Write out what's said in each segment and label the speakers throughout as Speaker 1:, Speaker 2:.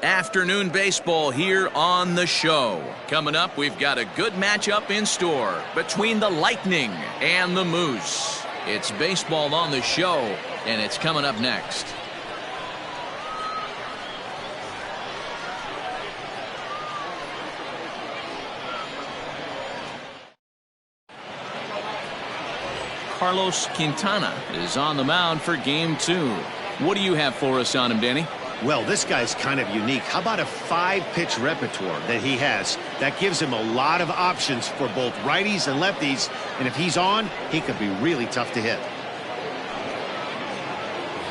Speaker 1: Afternoon baseball here on the show. Coming up, we've got a good matchup in store between the Lightning and the Moose. It's baseball on the show, and it's coming up next. Carlos Quintana is on the mound for game 2. What do you have for us on him, Danny?
Speaker 2: Well, this guy's kind of unique. How about a 5-pitch repertoire that he has? That gives him a lot of options for both righties and lefties. And if he's on, he could be really tough to hit.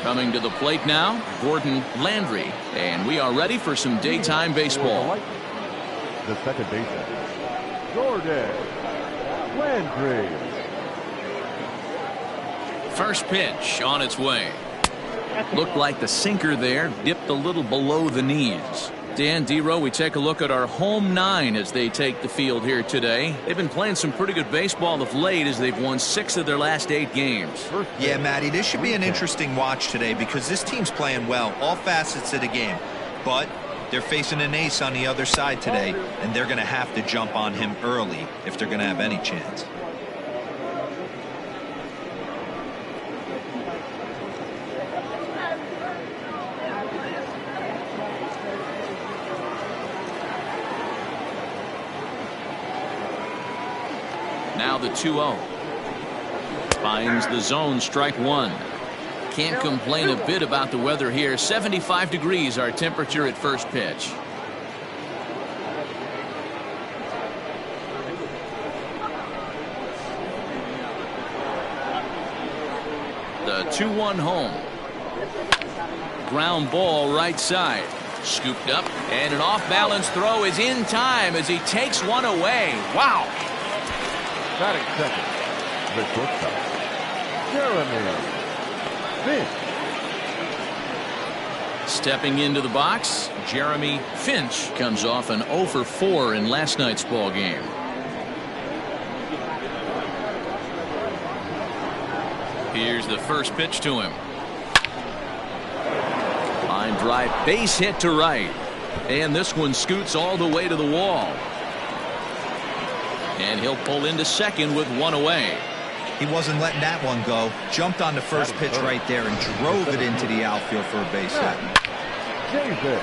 Speaker 1: Coming to the plate now, Gordon Landry. And we are ready for some daytime baseball.
Speaker 3: The second baseman, Gordon Landry.
Speaker 1: First pitch on its way. Looked like the sinker there dipped a little below the knees. Dan Dero, we take a look at our home 9 as they take the field here today. They've been playing some pretty good baseball of late as they've won 6 of their last 8 games.
Speaker 4: Yeah, Matty, this should be an interesting watch today because this team's playing well, all facets of the game. But they're facing an ace on the other side today, and they're going to have to jump on him early if they're going to have any chance.
Speaker 1: Now the 2-0. Finds the zone, strike 1. Can't complain a bit about the weather here. 75 degrees our temperature at first pitch. The 2-1 home. Ground ball right side. Scooped up, and an off-balance throw is in time as he takes one away. Wow.
Speaker 3: Batting second, the shortstop, Jeremy Finch.
Speaker 1: Stepping into the box, Jeremy Finch comes off an 0 for 4 in last night's ball game. Here's the first pitch to him. Line drive, base hit to right. And this one scoots all the way to the wall. And he'll pull into second with 1 away.
Speaker 4: He wasn't letting that one go. Jumped on the first pitch right there and drove it into the outfield for a base hit.
Speaker 3: David.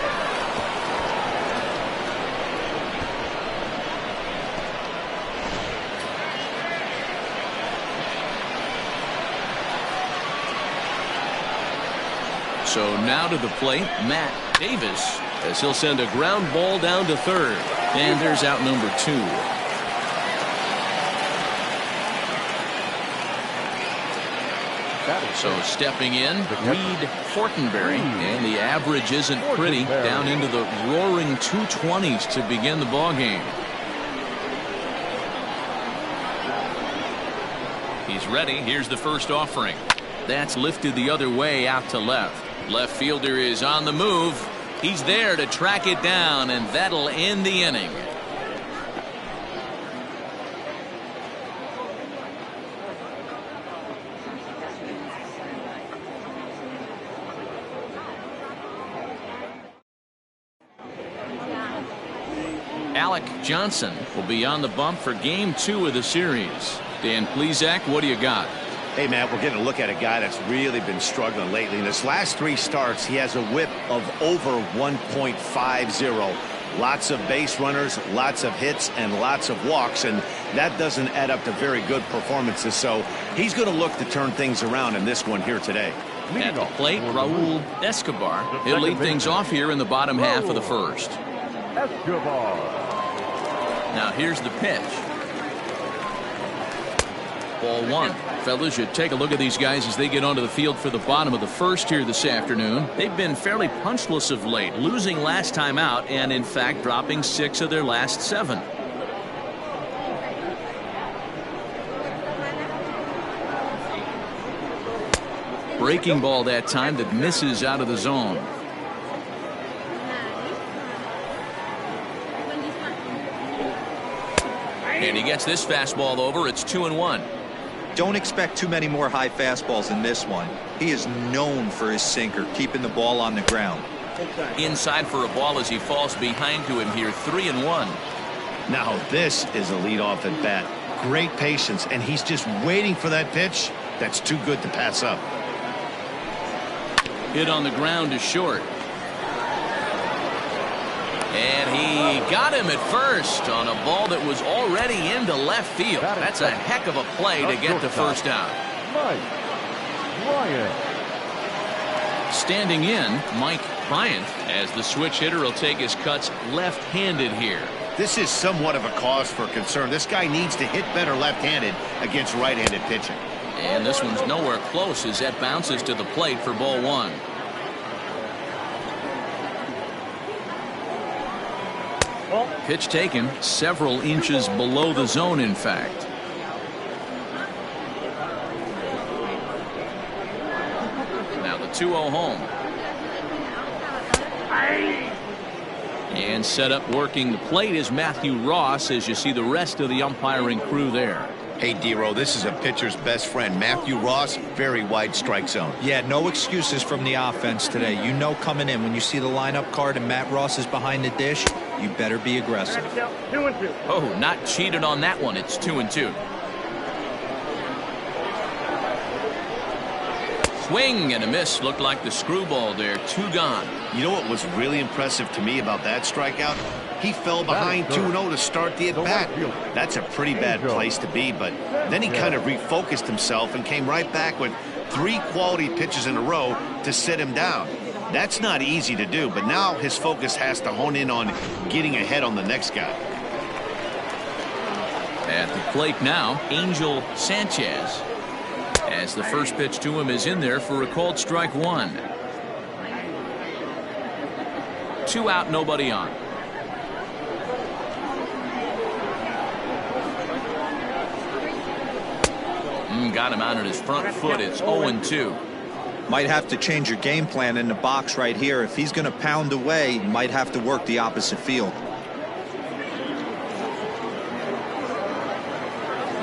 Speaker 1: So now to the plate, Matt Davis, as he'll send a ground ball down to third. And there's out number 2. So stepping in, REID FORTENBERRY, and the average isn't pretty, down into the roaring 220s to begin the ball game. He's ready. Here's the first offering. That's lifted the other way out to left. Left fielder is on the move. He's there to track it down, and that'll end the inning. Alec Johnson will be on the bump for game 2 of the series. Dan Plesac, what do you got?
Speaker 2: Hey, Matt, we're getting a look at a guy that's really been struggling lately. In his last 3 starts, he has a whip of over 1.50. Lots of base runners, lots of hits, and lots of walks, and that doesn't add up to very good performances. So he's going to look to turn things around in this one here today.
Speaker 1: At the plate, Raul Escobar. He'll lead things off here in the bottom half of the first.
Speaker 3: Escobar.
Speaker 1: Now here's the pitch. Ball 1. Fellas, you take a look at these guys as they get onto the field for the bottom of the first here this afternoon. They've been fairly punchless of late, losing last time out and in fact dropping 6 of their last 7. Breaking ball that time that misses out of the zone. And he gets this fastball over. It's 2-1.
Speaker 4: Don't expect too many more high fastballs in this one. He is known for his sinker, keeping the ball on the ground.
Speaker 1: Inside for a ball as he falls behind to him here, 3-1.
Speaker 2: Now this is a leadoff at bat. Great patience, and he's just waiting for that pitch. That's too good to pass up.
Speaker 1: Hit on the ground to short. And he got him at first on a ball that was already into left field. That's a heck of a play to get the first out. Standing in, Mike Bryant, as the switch hitter will take his cuts left-handed here.
Speaker 2: This is somewhat of a cause for concern. This guy needs to hit better left-handed against right-handed pitching.
Speaker 1: And this one's nowhere close as that bounces to the plate for ball one. Pitch taken several inches below the zone, in fact. Now the 2-0 home. And set up working the plate is Matthew Ross, as you see the rest of the umpiring crew there.
Speaker 2: Hey, D-Row, this is a pitcher's best friend. Matthew Ross, very wide strike zone.
Speaker 4: Yeah, no excuses from the offense today. You know coming in, when you see the lineup card and Matt Ross is behind the dish, you better be aggressive.
Speaker 1: 2-2. Oh, not cheated on that one. It's 2-2. Swing and a miss. Looked like the screwball there. 2 gone.
Speaker 2: You know what was really impressive to me about that strikeout? He fell behind 2-0 to start the at-bat. That's a pretty bad place to be, but then he kind of refocused himself and came right back with 3 quality pitches in a row to sit him down. That's not easy to do, but now his focus has to hone in on getting ahead on the next guy.
Speaker 1: At the plate now, Angel Sanchez, as the first pitch to him is in there for a called strike 1. 2 out, nobody on. Got him out at his front foot. It's 0-2.
Speaker 4: Might have to change your game plan in the box right here. If he's going to pound away, might have to work the opposite field.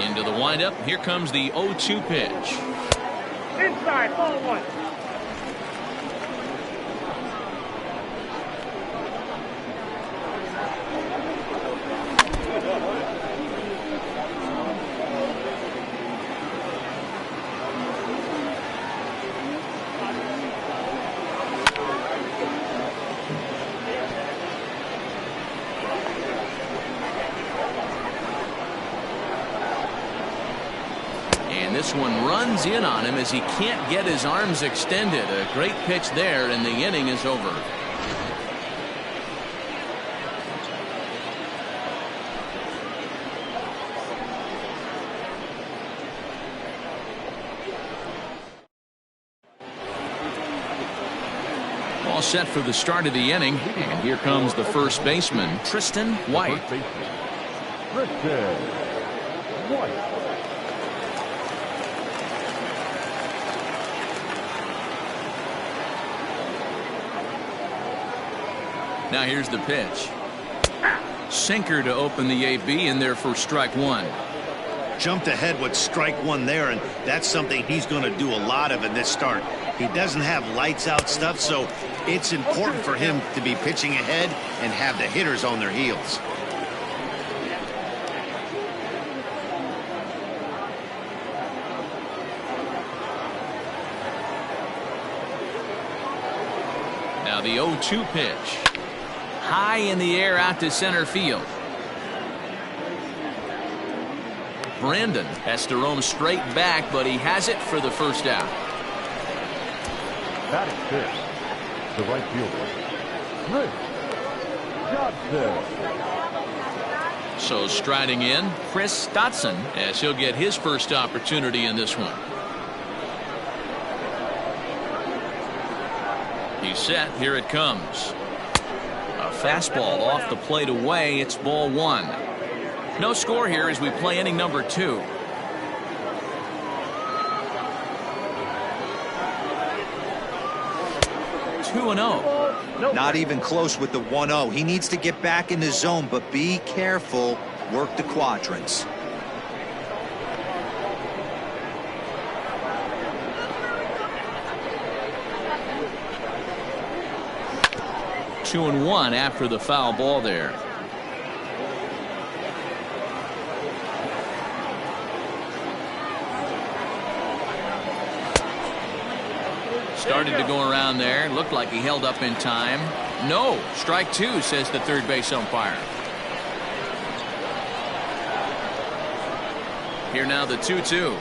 Speaker 1: Into the windup. Here comes the 0-2 pitch.
Speaker 5: Inside, ball 1.
Speaker 1: This one runs in on him as he can't get his arms extended. A great pitch there, and the inning is over. All set for the start of the inning, and here comes the first baseman, Tristan White.
Speaker 3: Tristan White.
Speaker 1: Now here's the pitch. Sinker to open the AB in there for strike 1.
Speaker 2: Jumped ahead with strike 1 there, and that's something he's going to do a lot of in this start. He doesn't have lights out stuff, so it's important for him to be pitching ahead and have the hitters on their heels.
Speaker 1: Now the 0-2 pitch. High in the air out to center field. Brandon has to roam straight back, but he has it for the first out.
Speaker 3: Batting fifth, the right fielder, Chris Johnson.
Speaker 1: So striding in, Chris Dotson, as he'll get his first opportunity in this one. He's set. Here it comes. A fastball off the plate away. It's ball 1. No score here as we play inning number 2. Two and 0.
Speaker 4: Not even close with the 1-0. He needs to get back in the zone, but be careful. Work the quadrants.
Speaker 1: 2-1 after the foul ball there. Started to go around there. Looked like he held up in time. No. Strike two, says the third base umpire. Here now the 2-2.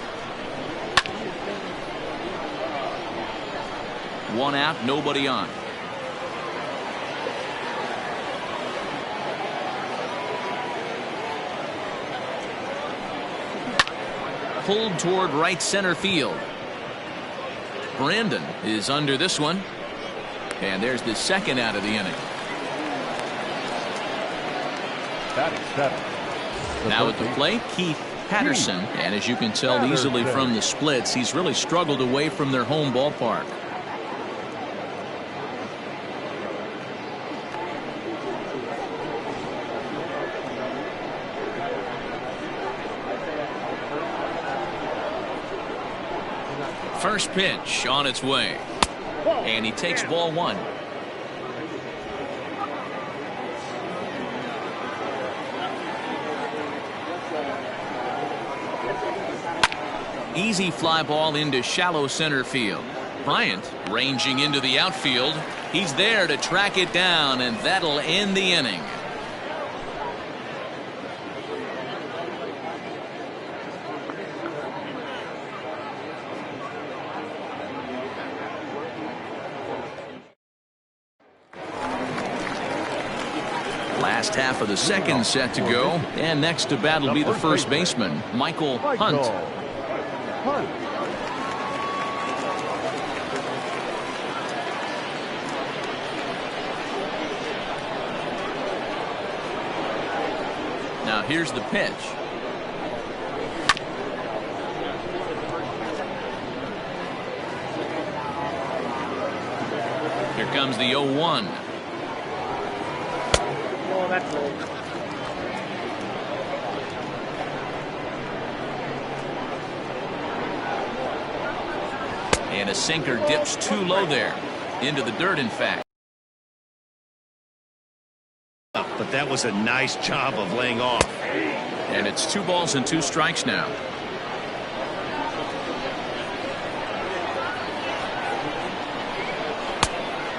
Speaker 1: One out, nobody on. Pulled toward right center field. Brandon is under this one. And there's the second out of the inning. Now at the plate, Keith Patterson. And as you can tell easily from the splits, he's really struggled away from their home ballpark. First pitch on its way. And he takes ball one. Easy fly ball into shallow center field. Bryant ranging into the outfield. He's there to track it down, and that'll end the inning. Last half of the second set to go, and next to bat will be the first baseman, Michael Hunt. Now here's the pitch. Here comes the 0-1.
Speaker 5: That's low.
Speaker 1: And a sinker dips too low there. Into the dirt, in fact.
Speaker 2: But that was a nice job of laying off.
Speaker 1: And it's 2 balls and 2 strikes now.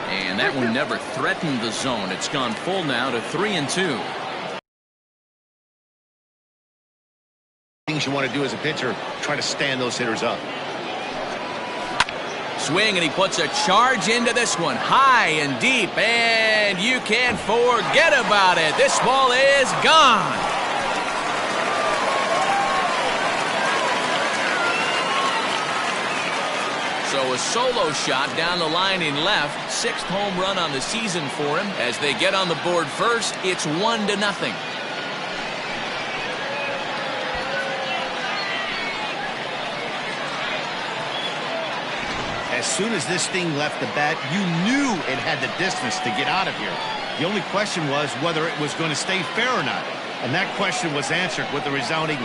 Speaker 1: And that one never threatened the zone. It's gone full now to 3-2.
Speaker 2: Things you want to do as a pitcher, try to stand those hitters up.
Speaker 1: Swing, and he puts a charge into this one, high and deep, and you can't forget about it. This ball is gone. So a solo shot down the line in left. 6th home run on the season for him. As they get on the board first, it's 1-0.
Speaker 2: As soon as this thing left the bat, you knew it had the distance to get out of here. The only question was whether it was going to stay fair or not. And that question was answered with a resounding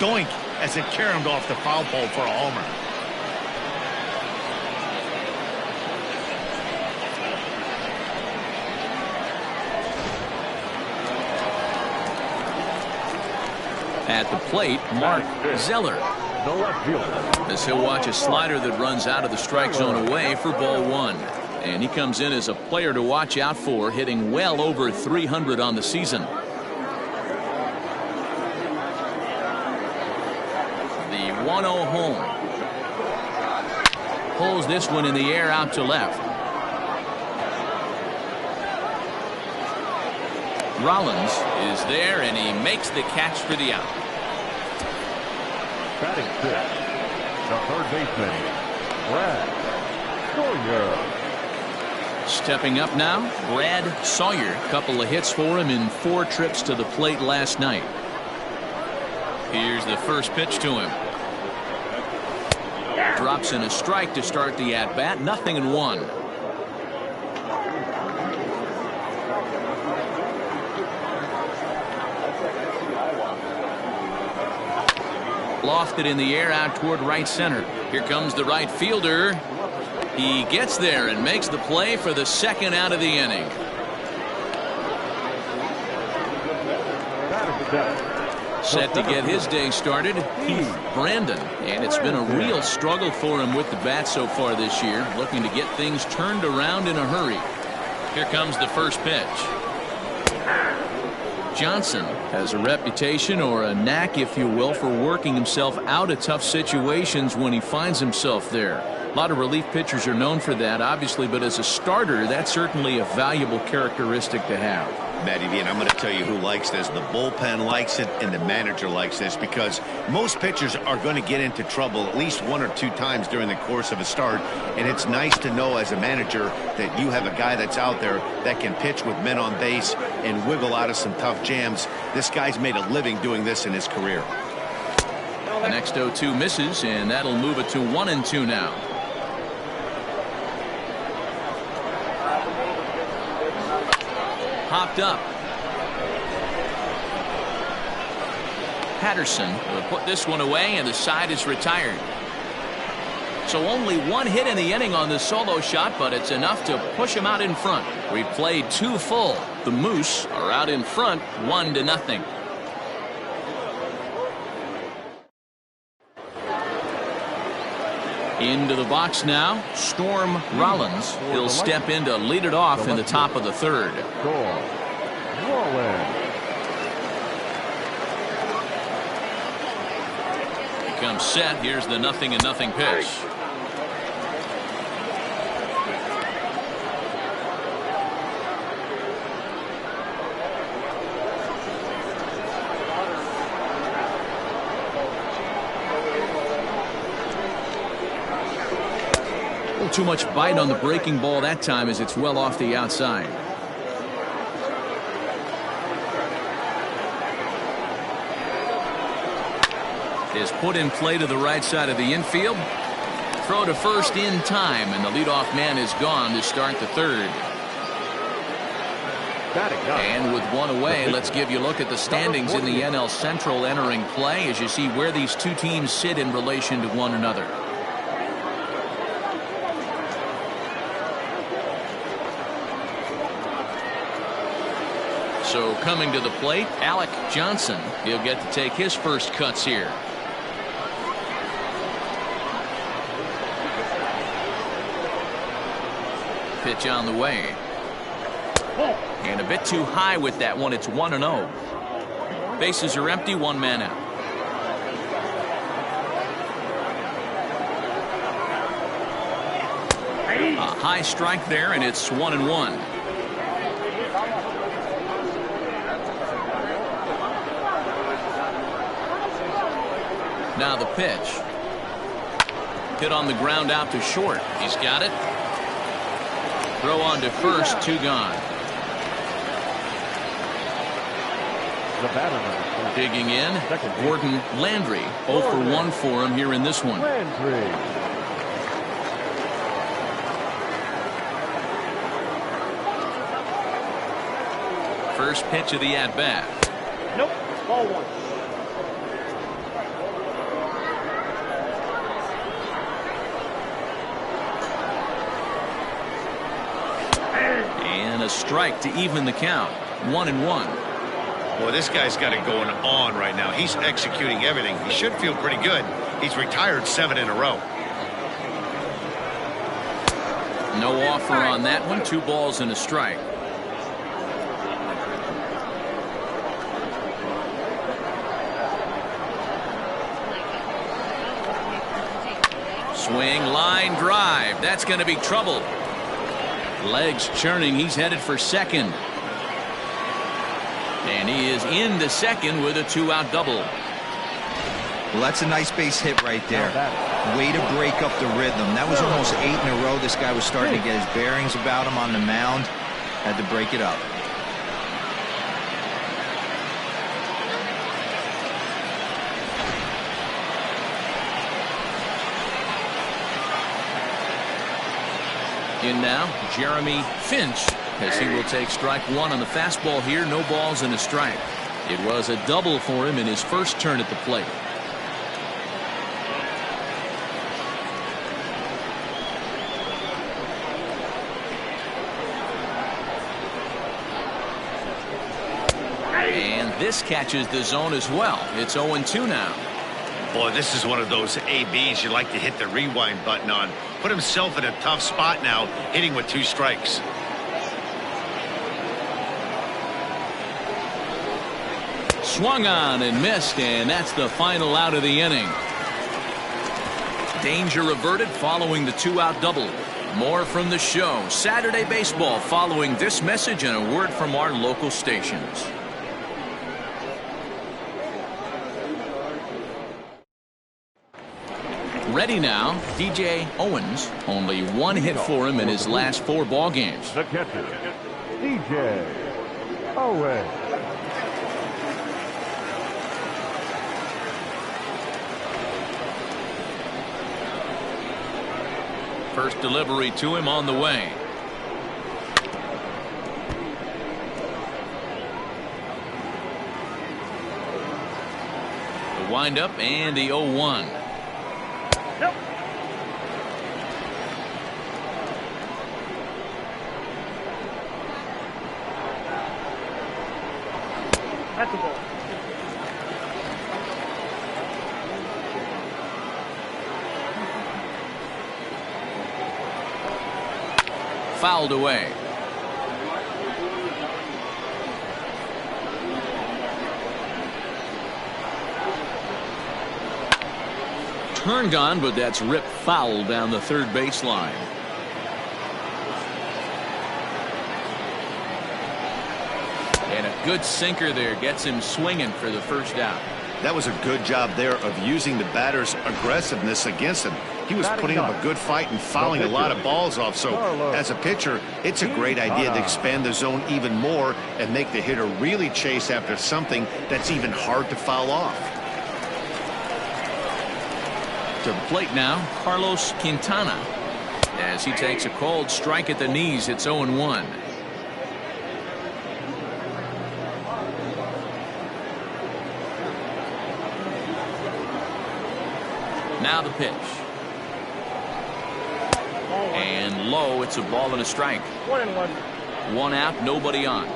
Speaker 2: doink as it caromed off the foul pole for a homer.
Speaker 1: At the plate, Mark Zeller.
Speaker 3: The left fielder.
Speaker 1: As he'll watch a slider that runs out of the strike zone away for ball one. And he comes in as a player to watch out for, hitting well over 300 on the season. The 1-0 home. Pulls this one in the air out to left. Rollins is there, and he makes the catch for the out.
Speaker 3: Batting fifth, the third baseman, Brad Sawyer.
Speaker 1: Stepping up now, Brad Sawyer. Couple of hits for him in 4 trips to the plate last night. Here's the first pitch to him. Drops in a strike to start the at-bat. 0-1. Lofted in the air out toward right center. Here comes the right fielder. He gets there and makes the play for the second out of the inning. Set to get his day started, Keith Brandon. And it's been a real struggle for him with the bat so far this year, looking to get things turned around in a hurry. Here comes the first pitch. Johnson has a reputation, or a knack if you will, for working himself out of tough situations when he finds himself there. A lot of relief pitchers are known for that, obviously, but as a starter, that's certainly a valuable characteristic to have.
Speaker 2: Matty V, and I'm going to tell you who likes this. The bullpen likes it, and the manager likes this, because most pitchers are going to get into trouble at least 1 or 2 times during the course of a start, and it's nice to know as a manager that you have a guy that's out there that can pitch with men on base and wiggle out of some tough jams. This guy's made a living doing this in his career.
Speaker 1: The next 0-2 misses, and that'll move it to 1-2 now. Hopped up. Patterson will put this one away, and the side is retired. So only 1 hit in the inning on this solo shot, but it's enough to push him out in front. We've played 2 full. The Moose are out in front 1-0. Into the box now, Storm Rollins. He'll step in to lead it off in the top of the 3rd. He comes set. Here's the 0-0 pitch. Too much bite on the breaking ball that time, as it's well off the outside. Is put in play to the right side of the infield. Throw to first in time, and the leadoff man is gone to start the 3rd. And with 1 away, let's give you a look at the standings in the NL Central entering play, as you see where these 2 teams sit in relation to one another. So coming to the plate, Alec Johnson. He'll get to take his first cuts here. Pitch on the way. And a bit too high with that one. It's 1-0. Bases are empty, 1 man out. A high strike there, and it's 1-1. Now the pitch. Hit on the ground out to short. He's got it. Throw on to first, 2 gone. Digging in, Gordon Landry. 0 for 1 for him here in this one. First pitch of the at-bat.
Speaker 5: Nope, ball 1.
Speaker 1: And a strike to even the count. 1-1.
Speaker 2: Boy, this guy's got it going on right now. He's executing everything. He should feel pretty good. He's retired 7 in a row.
Speaker 1: No offer on that one. 2 balls and a strike. Swing, line drive. That's going to be trouble. Legs churning. He's headed for second. And he is into second with a 2-out double.
Speaker 4: Well, that's a nice base hit right there. Way to break up the rhythm. That was almost 8 in a row. This guy was starting to get his bearings about him on the mound. Had to break it up.
Speaker 1: In now, Jeremy Finch, as he will take strike 1 on the fastball here. No balls and a strike. It was a double for him in his first turn at the plate. This catches the zone as well. It's 0-2 now.
Speaker 2: Boy, this is one of those ABs you like to hit the rewind button on. Put himself in a tough spot now, hitting with 2 strikes.
Speaker 1: Swung on and missed, and that's the final out of the inning. Danger averted following the 2-out double. More from the show. Saturday Baseball following this message and a word from our local stations. Ready now, DJ Owens. Only 1 hit for him in his last 4 ball games.
Speaker 3: The catcher, DJ Owens.
Speaker 1: First delivery to him on the way. The windup and the 0-1.
Speaker 5: Nope. That's a ball.
Speaker 1: Fouled away. Turned on, but that's ripped foul down the third baseline. And a good sinker there gets him swinging for the first out.
Speaker 2: That was a good job there of using the batter's aggressiveness against him. He was putting up a good fight and fouling a lot of balls off. So as a pitcher, it's a great idea to expand the zone even more and make the hitter really chase after something that's even hard to foul off.
Speaker 1: To the plate now, Carlos Quintana. As he takes a cold strike at the knees, it's 0-1. Now the pitch. And low, it's a ball and a strike.
Speaker 5: 1-1.
Speaker 1: 1 out, nobody on.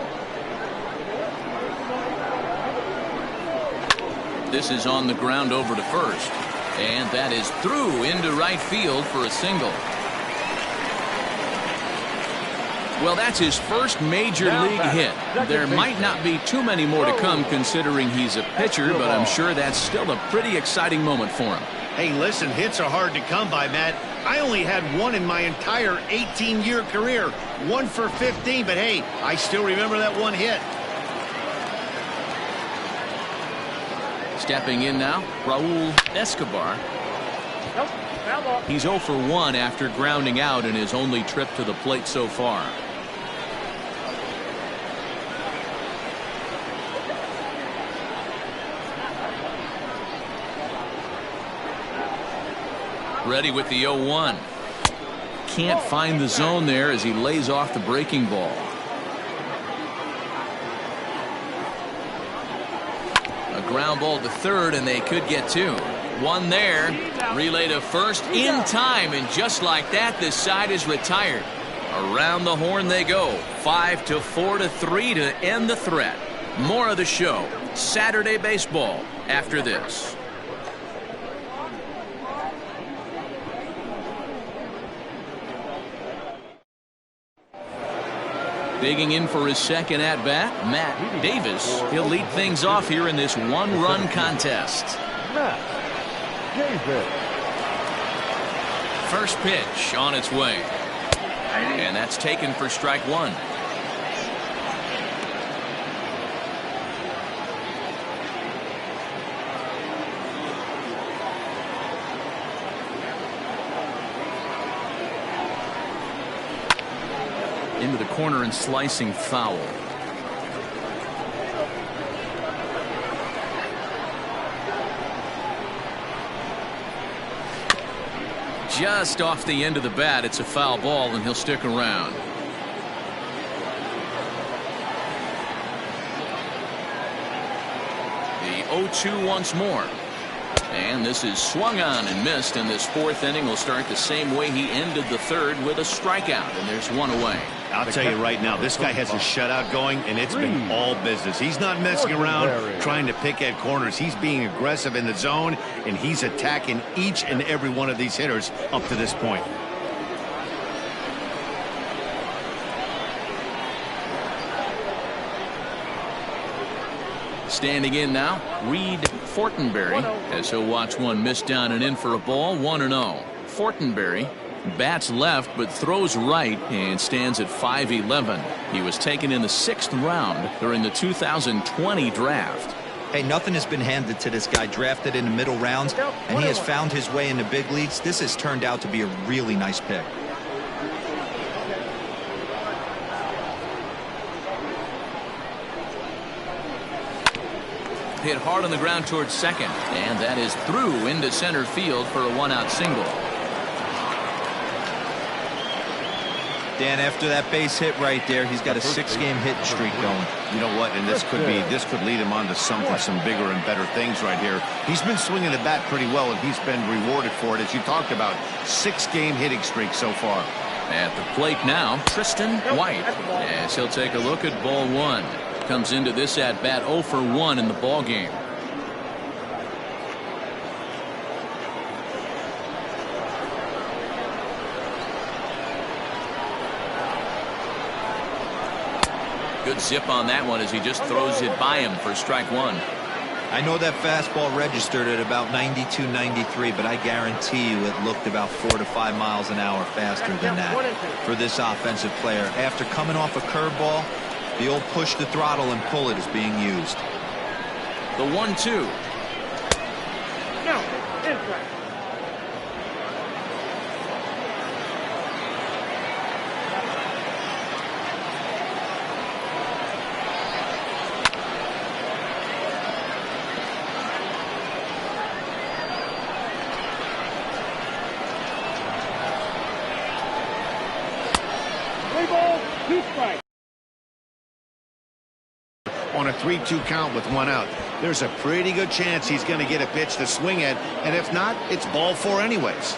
Speaker 1: This is on the ground over to first. And that is through into right field for a single. Well, that's his first major league hit. There might not be too many more to come considering he's a pitcher, but I'm sure that's still a pretty exciting moment for him.
Speaker 2: Hey, listen, hits are hard to come by, Matt. I only had 1 in my entire 18-year career. 1 for 15, but hey, I still remember that 1 hit.
Speaker 1: Stepping in now, Raul Escobar.
Speaker 5: Nope. Foul ball.
Speaker 1: He's 0 for 1 after grounding out in his only trip to the plate so far. Ready with the 0-1. Can't find the zone there as he lays off the breaking ball. A ground ball to third, and they could get 2. 1 there. Relay to first in time, and just like that, this side is retired. Around the horn they go. 5-4-3 to end the threat. More of the show. Saturday Baseball after this. Digging in for his second at-bat, Matt Davis. He'll lead things off here in this 1-run contest.
Speaker 3: Matt Davis.
Speaker 1: First pitch on its way. And that's taken for strike 1. Into the corner and slicing foul. Just off the end of the bat, it's a foul ball, and he'll stick around. The 0-2 once more. And this is swung on and missed, and this fourth inning will start the same way he ended the third, with a strikeout, and there's one away.
Speaker 2: I'll tell you right now, this guy has a shutout going, and it's been all business. He's not messing around trying to pick at corners. He's being aggressive in the zone, and he's attacking each and every one of these hitters up to this point.
Speaker 1: Standing in now, REID FORTENBERRY, as he'll watch one miss down and in for a ball. 1-0. FORTENBERRY bats left but throws right and stands at 5'11". He was taken in the 6th round during the 2020 draft.
Speaker 4: Hey, nothing has been handed to this guy. Drafted in the middle rounds, and he has found his way in the big leagues. This has turned out to be a really nice pick.
Speaker 1: Hit hard on the ground towards second, and that is through into center field for a 1-out single.
Speaker 4: Dan, after that base hit right there, he's got a 6-game hit streak going.
Speaker 2: You know what? And this could lead him on to some bigger and better things right here. He's been swinging the bat pretty well, and he's been rewarded for it, as you talked about. 6-game hitting streak so far.
Speaker 1: At the plate now, Tristan White, as he'll take a look at ball one. Comes into this at bat 0 for 1 in the ball game. Good zip on that one as he just throws it by him for strike one.
Speaker 4: I know that fastball registered at about 92, 93, but I guarantee you it looked about 4 to 5 miles an hour faster than that for this offensive player. After coming off a curveball, the old push the throttle and pull it is being used.
Speaker 1: The 1-2.
Speaker 5: No, inside.
Speaker 2: On a 3-2 count with 1 out, there's a pretty good chance he's going to get a pitch to swing at, and if not, it's ball 4 anyways.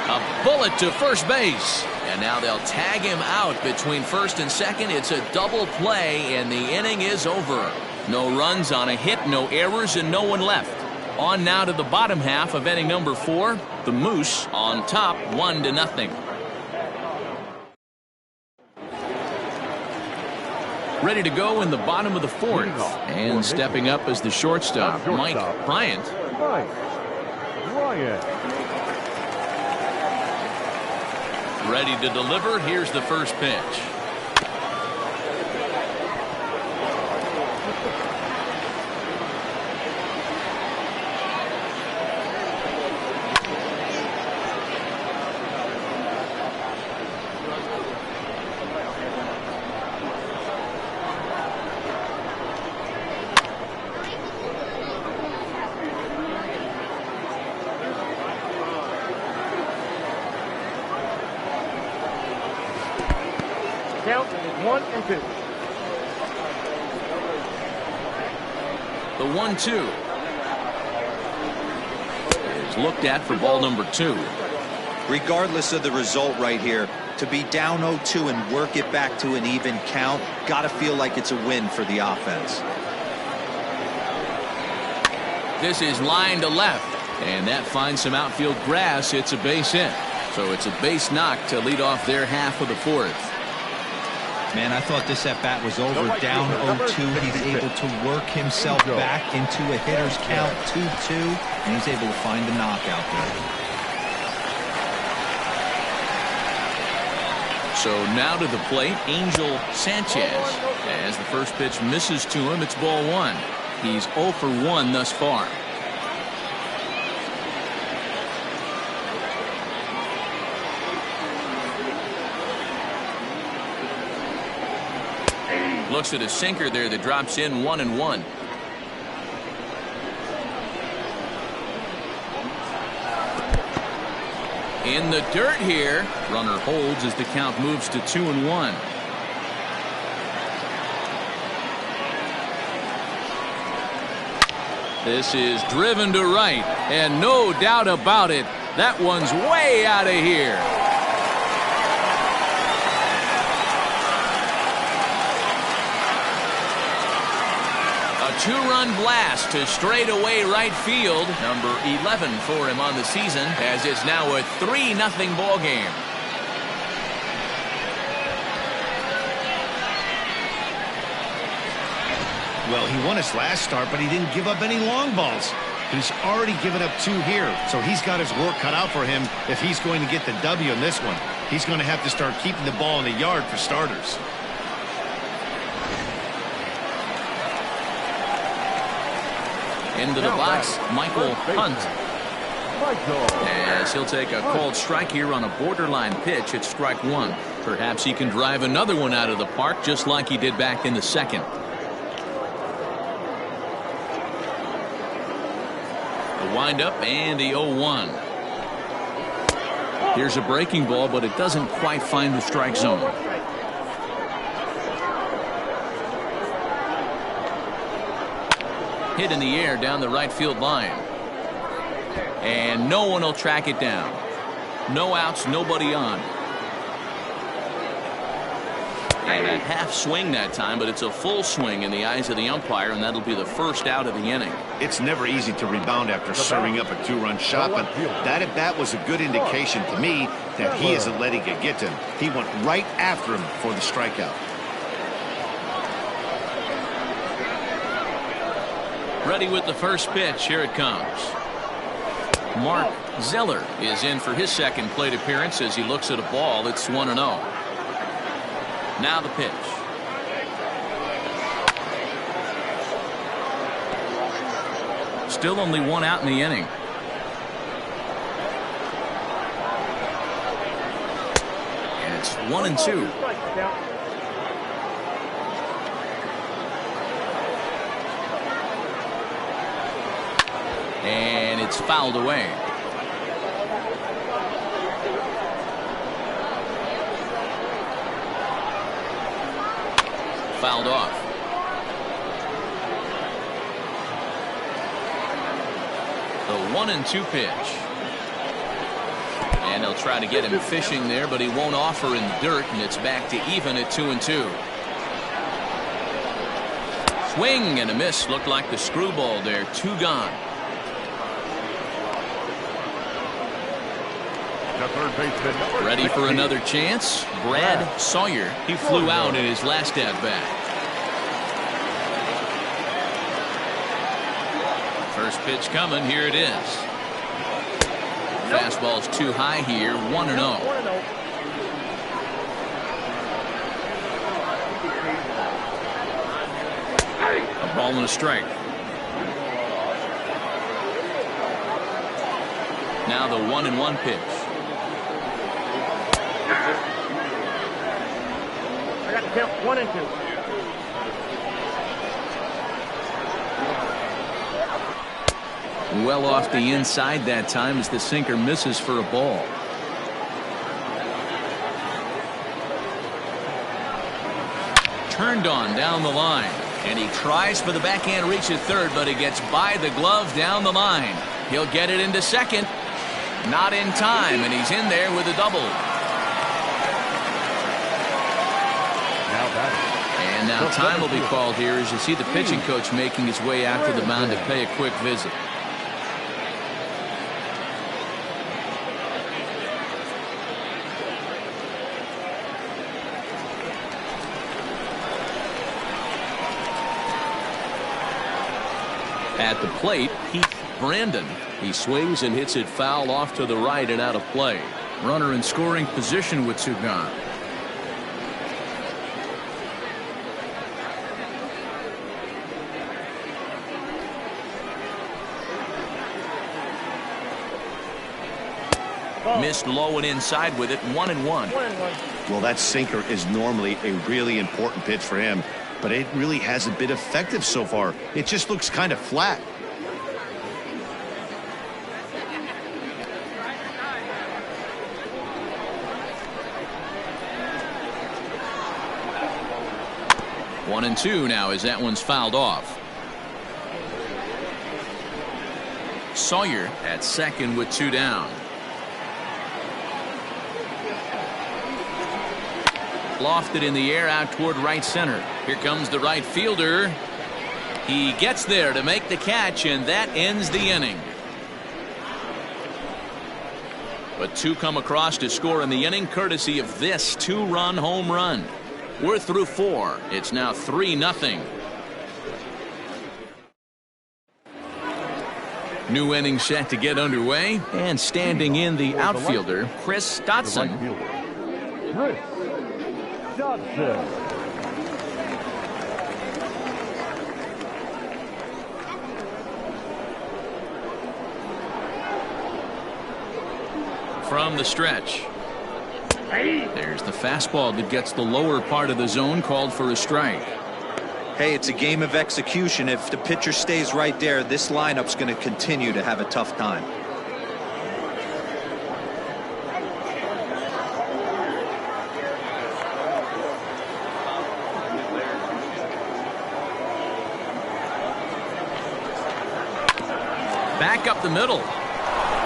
Speaker 1: A bullet to first base, and now they'll tag him out between first and second. It's a double play, and the inning is over. No runs on a hit, no errors, and no one left. On now to the bottom half of inning number 4. The Moose on top 1-0. Ready to go in the bottom of the 4th. And stepping up as the shortstop, Mike Bryant. Ready to deliver. Here's the first pitch.
Speaker 5: Count 1 and 2.
Speaker 1: The 1-2 is looked at for ball number 2.
Speaker 4: Regardless of the result right here, to be down 0-2 and work it back to an even count, gotta feel like it's a win for the offense.
Speaker 1: This is line to left, and that finds some outfield grass. It's a base hit, so it's a base knock to lead off their half of the 4th.
Speaker 4: Man, I thought this at-bat was over. Down 0-2. He's able to work himself back into a hitter's count 2-2, and he's able to find the knockout there.
Speaker 1: So now to the plate, Angel Sanchez. As the first pitch misses to him, it's ball 1. He's 0 for 1 thus far. Looks at a sinker there that drops in 1-1. In the dirt here. Runner holds as the count moves to 2-1. This is driven to right, and no doubt about it, that one's way out of here. A two-run blast to straightaway right field. Number 11 for him on the season, as it's now a 3-0 ball game.
Speaker 2: Well, he won his last start, but he didn't give up any long balls. He's already given up 2 here, so he's got his work cut out for him if he's going to get the W in this one. He's going to have to start keeping the ball in the yard for starters.
Speaker 1: Into the box, Michael Hunt. As he'll take a called strike here on a borderline pitch at strike 1. Perhaps he can drive another one out of the park just like he did back in the second. The windup and the 0-1. Here's a breaking ball, but it doesn't quite find the strike zone. Hit in the air down the right field line. And no one will track it down. No outs, nobody on. And a half swing that time, but it's a full swing in the eyes of the umpire, and that'll be the first out of the inning.
Speaker 2: It's never easy to rebound after serving up a 2-run shot, but that at bat was a good indication to me that he isn't letting it get to him. He went right after him for the strikeout.
Speaker 1: Ready with the first pitch. Here it comes. Mark Zeller is in for his second plate appearance as he looks at a ball. It's 1-0. Now the pitch. Still only 1 out in the inning. And it's 1-2. And it's fouled away. Fouled off. The 1-2 pitch. And they'll try to get him fishing there, but he won't offer in the dirt, and it's back to even at 2-2. Swing and a miss. Looked like the screwball there. 2 gone. Ready for another chance. Brad Sawyer. He flew out in his last at bat. First pitch coming. Here it is. Fastball's too high here. 1-0. A ball and a strike. Now the 1-1 pitch.
Speaker 5: I got the count 1-2.
Speaker 1: Well off the inside that time as the sinker misses for a ball. Turned on down the line, and he tries for the backhand reach at third, but he gets by the glove down the line. He'll get it into second. Not in time, and he's in there with a double. And now time will be called here as you see the pitching coach making his way out to the mound to pay a quick visit. At the plate, Heath Brandon. He swings and hits it foul off to the right and out of play. Runner in scoring position with 2 gone. Missed low and inside with it. 1-1.
Speaker 2: Well, that sinker is normally a really important pitch for him, but it really hasn't been effective so far. It just looks kind of flat. One and two now as that one's fouled off.
Speaker 1: Sawyer at second with 2 down. Lofted in the air out toward right center. Here comes the right fielder. He gets there to make the catch, and that ends the inning. But 2 come across to score in the inning, courtesy of this 2-run home run. We're through 4. It's now 3-0. New inning set to get underway, and standing in the outfielder, Chris Dotson.
Speaker 3: Chris Dotson.
Speaker 1: From the stretch. There's the fastball that gets the lower part of the zone, called for a strike.
Speaker 4: Hey, it's a game of execution. If the pitcher stays right there, this lineup's going to continue to have a tough time.
Speaker 1: Back up the middle.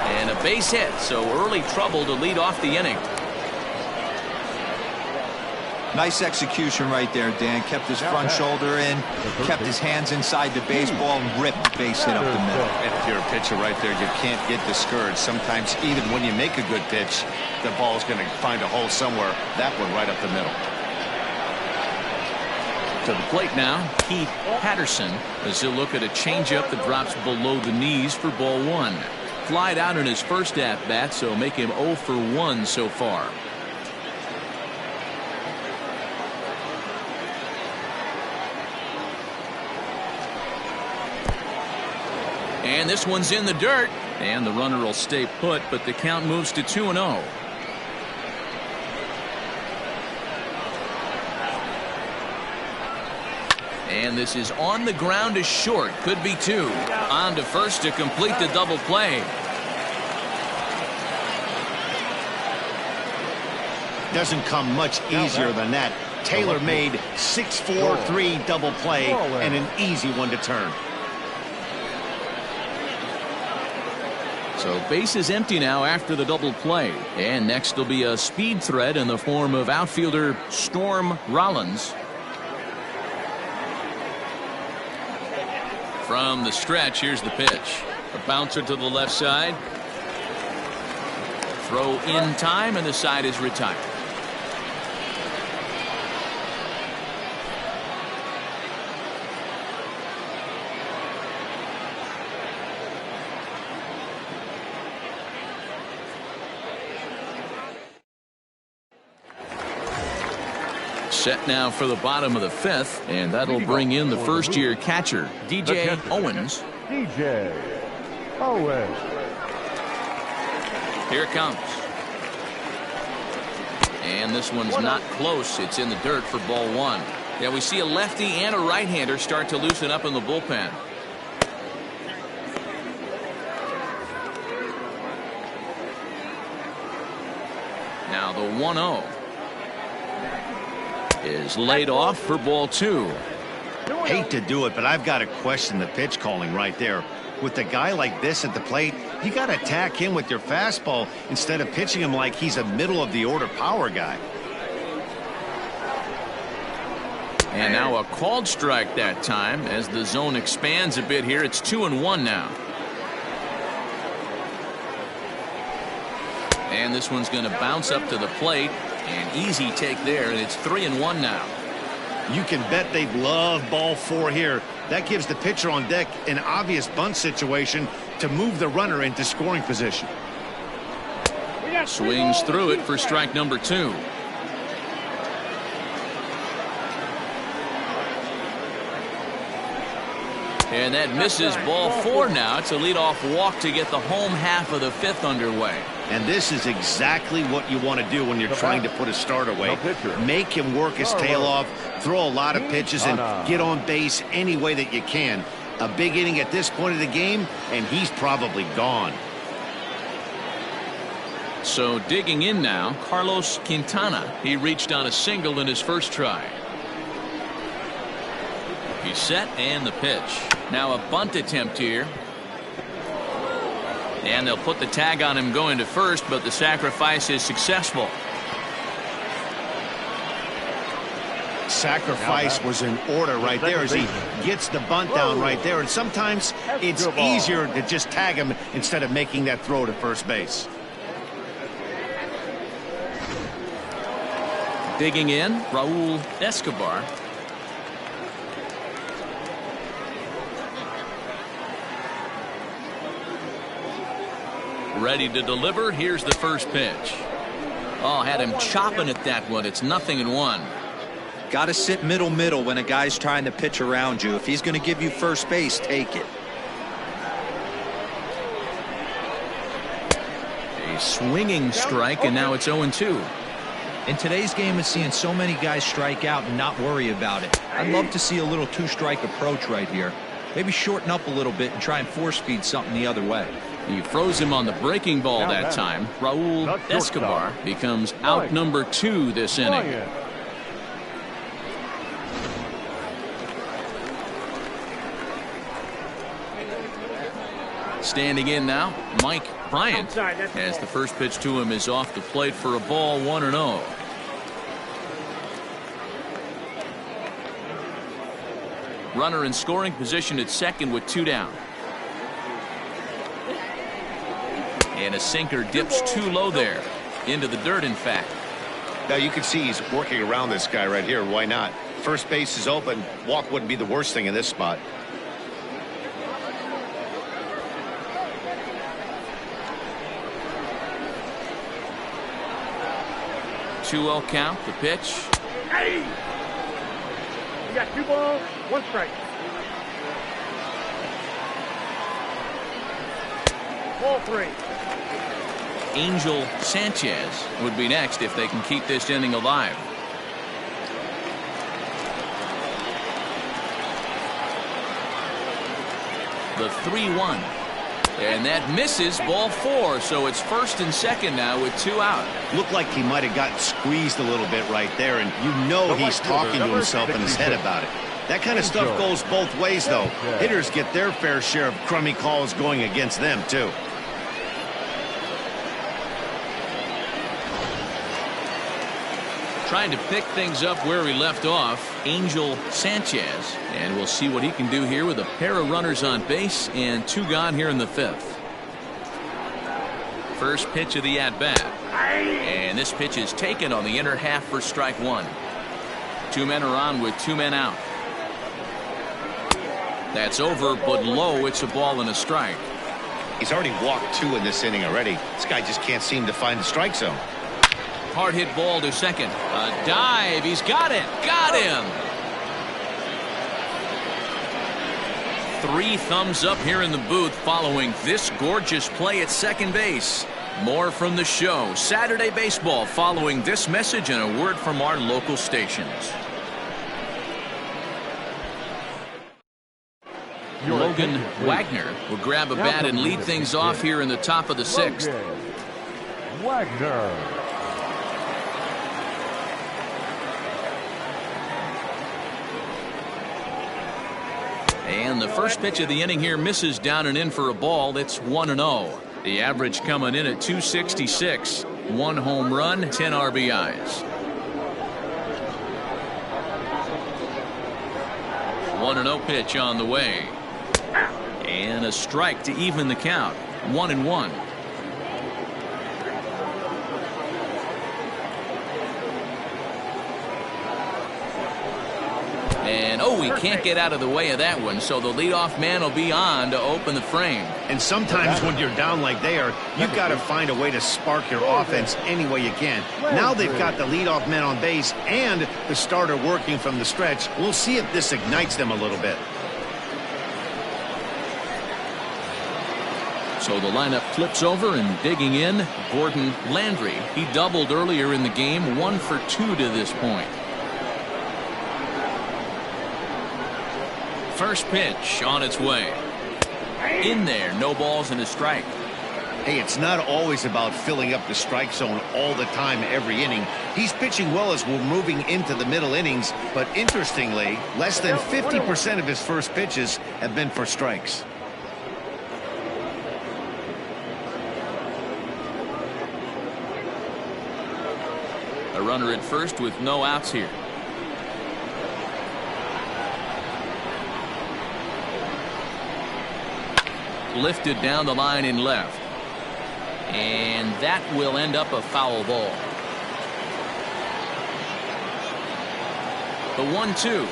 Speaker 1: And a base hit, so early trouble to lead off the inning.
Speaker 4: Nice execution right there, Dan. Kept his front shoulder in, kept his hands inside the baseball, and ripped the base hit up the middle.
Speaker 2: And if you're a pitcher right there, you can't get discouraged. Sometimes even when you make a good pitch, the ball's going to find a hole somewhere. That one right up the middle.
Speaker 1: To the plate now, Keith Patterson, as he'll look at a changeup that drops below the knees for ball 1. Flied out in his first at-bat, so make him 0 for 1 so far. And this one's in the dirt, and the runner will stay put, but the count moves to 2-0. And this is on the ground to short. Could be 2. On to first to complete the double play.
Speaker 2: Doesn't come much easier than that. Taylor made 6-4-3 double play and an easy one to turn.
Speaker 1: So base is empty now after the double play. And next will be a speed threat in the form of outfielder Storm Rollins. From the stretch, here's the pitch. A bouncer to the left side. Throw in time, and the side is retired. Set now for the bottom of the 5th, and that'll bring in the first-year catcher, DJ Owens.
Speaker 3: DJ Owens.
Speaker 1: Here it comes. And this one's not close. It's in the dirt for ball 1. Yeah, we see a lefty and a right-hander start to loosen up in the bullpen. Now the 1-0 is laid off for ball 2.
Speaker 2: Hate to do it, but I've got to question the pitch calling right there. With a guy like this at the plate, you got to attack him with your fastball instead of pitching him like he's a middle-of-the-order power guy.
Speaker 1: And now a called strike that time as the zone expands a bit here. It's 2-1 now. And this one's going to bounce up to the plate. An easy take there, and it's 3-1 now.
Speaker 2: You can bet they love ball 4 here. That gives the pitcher on deck an obvious bunt situation to move the runner into scoring position.
Speaker 1: Swings through it for strike number 2. And that misses ball 4 now. It's a leadoff walk to get the home half of the 5th underway.
Speaker 2: And this is exactly what you want to do when you're trying to put a start away. Make him work his tail off, throw a lot of pitches, and get on base any way that you can. A big inning at this point of the game, and he's probably gone.
Speaker 1: So digging in now, Carlos Quintana. He reached on a single in his first try. He's set, and the pitch. Now a bunt attempt here. And they'll put the tag on him going to first, but the sacrifice is successful.
Speaker 2: Sacrifice was in order right there as he gets the bunt down right there. And sometimes it's easier to just tag him instead of making that throw to first base.
Speaker 1: Digging in, Raul Escobar. Ready to deliver. Here's the first pitch. Oh, had him chopping at that one. It's 0-1.
Speaker 4: Got to sit middle when a guy's trying to pitch around you. If he's going to give you first base, take it.
Speaker 1: A swinging strike, and now it's 0-2.
Speaker 4: In today's game, it's seeing so many guys strike out and not worry about it. I'd love to see a little two-strike approach right here. Maybe shorten up a little bit and try and force-feed something the other way.
Speaker 1: He froze him on the breaking ball that time. Raul Escobar becomes out number 2 this inning. Standing in now, Mike Bryant, as the first pitch to him is off the plate for a ball, 1-0. Runner in scoring position at second with 2 down. And a sinker dips too low there. Into the dirt, in fact.
Speaker 2: Now you can see he's working around this guy right here. Why not? First base is open. Walk wouldn't be the worst thing in this spot.
Speaker 1: 2-0 count, the pitch.
Speaker 5: Hey! You got 2 balls, 1 strike. Ball 3.
Speaker 1: Angel Sanchez would be next if they can keep this inning alive. The 3-1. And that misses, ball 4, so it's first and second now with 2 out.
Speaker 2: Looked like he might have got squeezed a little bit right there, and you know he's talking to himself in his head about it. That kind of stuff goes both ways, though. Hitters get their fair share of crummy calls going against them, too.
Speaker 1: Trying to pick things up where he left off, Angel Sanchez. And we'll see what he can do here with a pair of runners on base and 2 gone here in the 5th. First pitch of the at-bat. And this pitch is taken on the inner half for strike 1. 2 men are on with 2 men out. That's over, but low. It's a ball and a strike.
Speaker 2: He's already walked 2 in this inning already. This guy just can't seem to find the strike zone.
Speaker 1: Hard hit ball to second. A dive. He's got it. Got him. 3 thumbs up here in the booth following this gorgeous play at second base. More from the show. Saturday Baseball following this message and a word from our local stations. Logan Wagner will grab a bat and lead things off here in the top of the 6th.
Speaker 3: Wagner.
Speaker 1: And the first pitch of the inning here misses down and in for a ball. That's 1-0. The average coming in at 266. 1 home run, 10 RBIs. 1-0 pitch on the way. And a strike to even the count. 1-1. And oh, he can't get out of the way of that one, so the leadoff man will be on to open the frame.
Speaker 2: And sometimes when you're down like they are, you've got to find a way to spark your offense any way you can. Now they've got the leadoff man on base and the starter working from the stretch. We'll see if this ignites them a little bit.
Speaker 1: So the lineup flips over, and digging in, Gordon Landry. He doubled earlier in the game, 1 for 2 to this point. First pitch on its way. In there, no balls and a strike.
Speaker 2: Hey, it's not always about filling up the strike zone all the time every inning. He's pitching well as we're moving into the middle innings, but interestingly, less than 50% of his first pitches have been for strikes.
Speaker 1: A runner at first with no outs here. Lifted down the line in left. And that will end up a foul ball. The 1-2.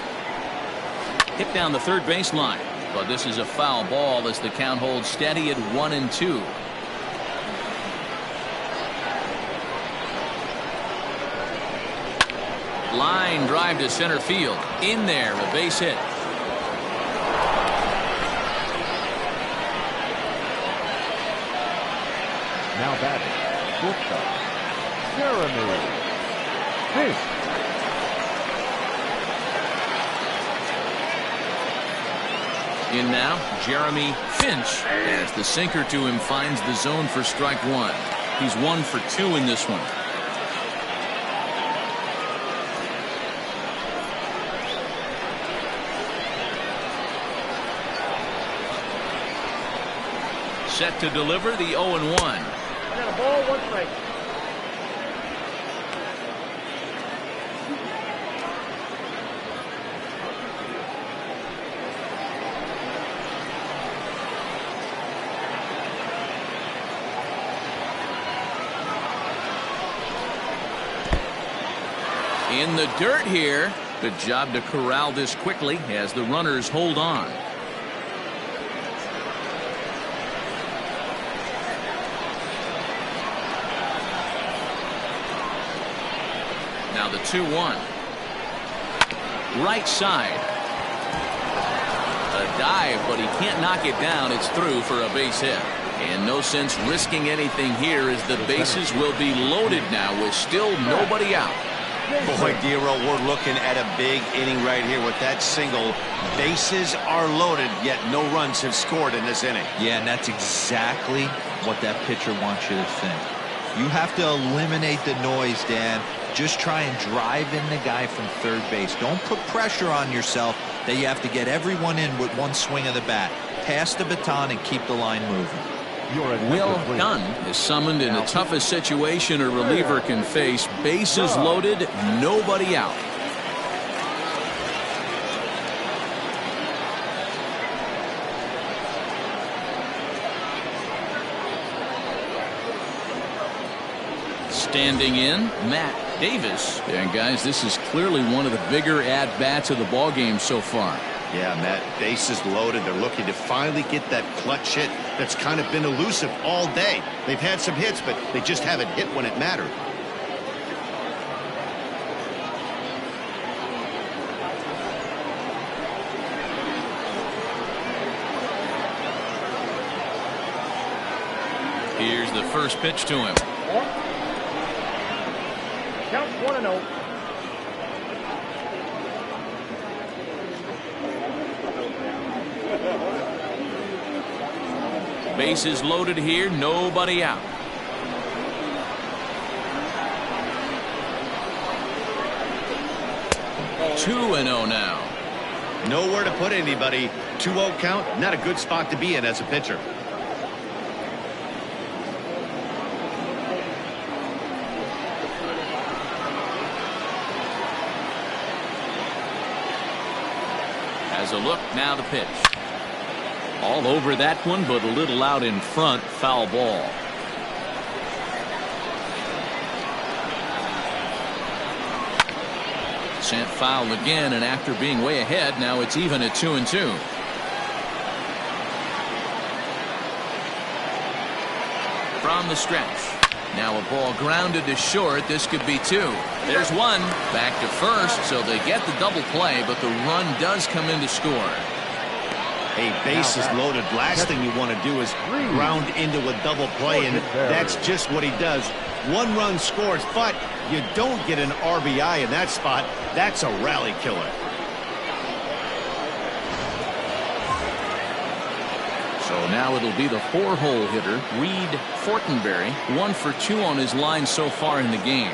Speaker 1: Hit down the third baseline. But this is a foul ball as the count holds steady at 1-2. Line drive to center field. In there, a base hit.
Speaker 3: Now batting, shortstop, Jeremy Finch.
Speaker 1: In now, Jeremy Finch, as the sinker to him finds the zone for strike one. He's 1 for 2 in this one. Set to deliver the 0-1.
Speaker 5: I got a ball, 1 strike.
Speaker 1: In the dirt here. Good job to corral this quickly as the runners hold on. Now the 2-1. Right side. A dive, but he can't knock it down. It's through for a base hit. And no sense risking anything here as the bases will be loaded now with still nobody out.
Speaker 2: Boy, Dero, we're looking at a big inning right here with that single. Bases are loaded, yet no runs have scored in this inning.
Speaker 4: Yeah, and that's exactly what that pitcher wants you to think. You have to eliminate the noise, Dan. Just try and drive in the guy from third base. Don't put pressure on yourself that you have to get everyone in with one swing of the bat. Pass the baton and keep the line moving.
Speaker 1: Will Dunn is summoned in the toughest situation a reliever can face. Bases loaded, nobody out. Standing in, Matt Davis. And guys, this is clearly one of the bigger at-bats of the ballgame so far.
Speaker 2: Yeah, Matt, bases loaded. They're looking to finally get that clutch hit that's kind of been elusive all day. They've had some hits, but they just haven't hit when it mattered.
Speaker 1: Here's the first pitch to him.
Speaker 5: Count 1-0.
Speaker 1: Bases loaded here, nobody out. Two and 0 now.
Speaker 2: Nowhere to put anybody. 2-0 count, not a good spot to be in as a pitcher.
Speaker 1: As a look, now the pitch. All over that one, but a little out in front. Foul ball. Sent foul again, and after being way ahead, now it's even at 2-2. From the stretch. Now a ball grounded to short. This could be 2. There's 1. Back to first, so they get the double play, but the run does come in to score.
Speaker 2: Hey, bases loaded. Last thing you want to do is ground into a double play, and that's just what he does. 1 run scores, but you don't get an RBI in that spot. That's a rally killer.
Speaker 1: So now it'll be the 4-hole hitter, Reed Fortenberry, 1 for 2 on his line so far in the game.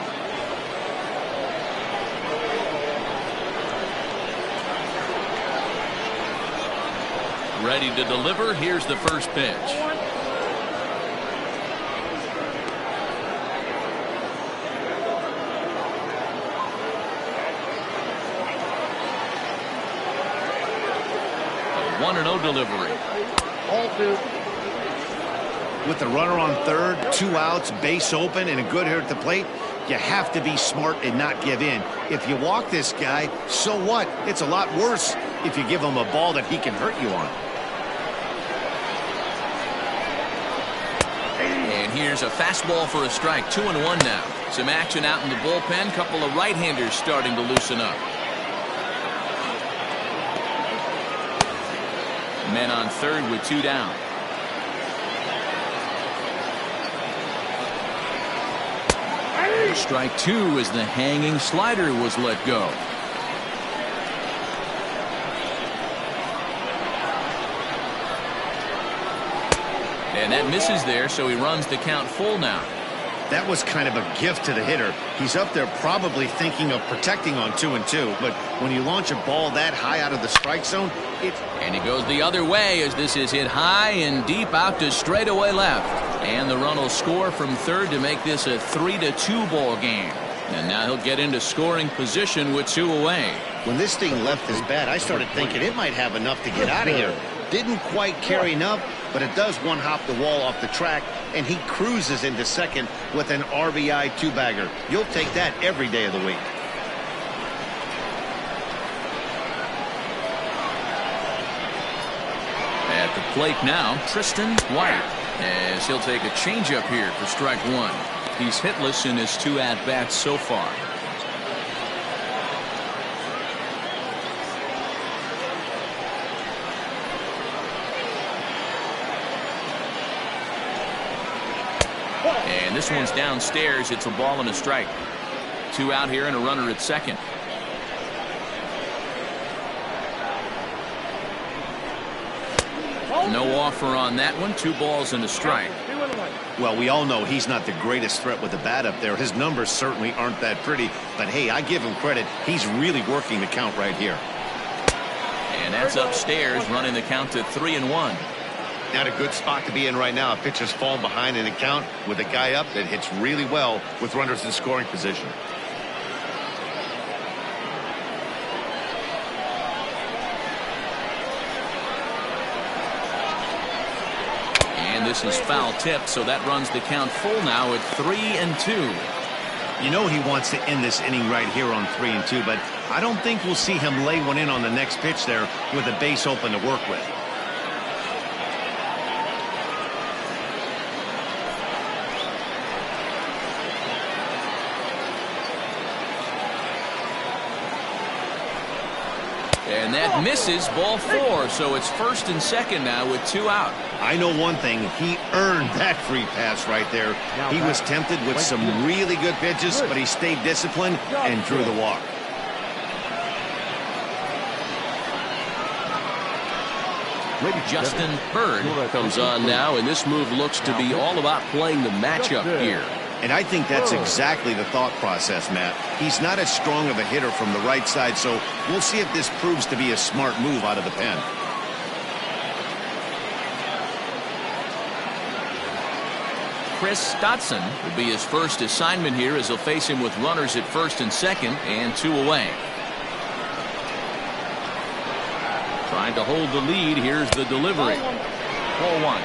Speaker 1: Ready to deliver. Here's the first pitch. 1-0 delivery.
Speaker 5: All 2.
Speaker 2: With the runner on third, 2 outs, base open, and a good hitter at the plate, you have to be smart and not give in. If you walk this guy, so what? It's a lot worse if you give him a ball that he can hurt you on.
Speaker 1: And here's a fastball for a strike. 2-1 now. Some action out in the bullpen. Couple of right-handers starting to loosen up. Men on third with 2 down. Strike 2 as the hanging slider was let go. And that misses there, so he runs the count full now.
Speaker 2: That was kind of a gift to the hitter. He's up there probably thinking of protecting on 2-2, but when you launch a ball that high out of the strike zone,
Speaker 1: And he goes the other way as this is hit high and deep out to straightaway left. And the run will score from third to make this a 3-2 ball game. And now he'll get into scoring position with 2 away.
Speaker 2: When this thing left his bat, I started thinking it might have enough to get out of here. Didn't quite carry enough, but it does one-hop the wall off the track, and he cruises into second with an RBI 2-bagger. You'll take that every day of the week.
Speaker 1: At the plate now, Tristan White, as he'll take a changeup here for strike 1. He's hitless in his 2 at-bats so far. And this one's downstairs. It's a ball and a strike. 2 out here and a runner at second. No offer on that one. 2 balls and a strike.
Speaker 2: Well, we all know he's not the greatest threat with the bat up there. His numbers certainly aren't that pretty, but hey, I give him credit. He's really working the count right here.
Speaker 1: And that's upstairs, running the count to 3-1.
Speaker 2: Not a good spot to be in right now. A pitcher's falling behind in the count with a guy up that hits really well with runners in scoring position.
Speaker 1: And this is foul tip, so that runs the count full now at 3-2.
Speaker 2: You know he wants to end this inning right here on 3-2, but I don't think we'll see him lay one in on the next pitch there with a base open to work with.
Speaker 1: And that misses, ball 4, so it's first and second now with 2 out.
Speaker 2: I know one thing, he earned that free pass right there. He was tempted with some really good pitches, but he stayed disciplined and drew the walk.
Speaker 1: Justin Bird comes on now, and this move looks to be all about playing the matchup here.
Speaker 2: And I think that's exactly the thought process, Matt. He's not as strong of a hitter from the right side, so we'll see if this proves to be a smart move out of the pen.
Speaker 1: Chris Dotson will be his first assignment here as he'll face him with runners at first and second and 2 away. Trying to hold the lead. Here's the delivery. 4-1.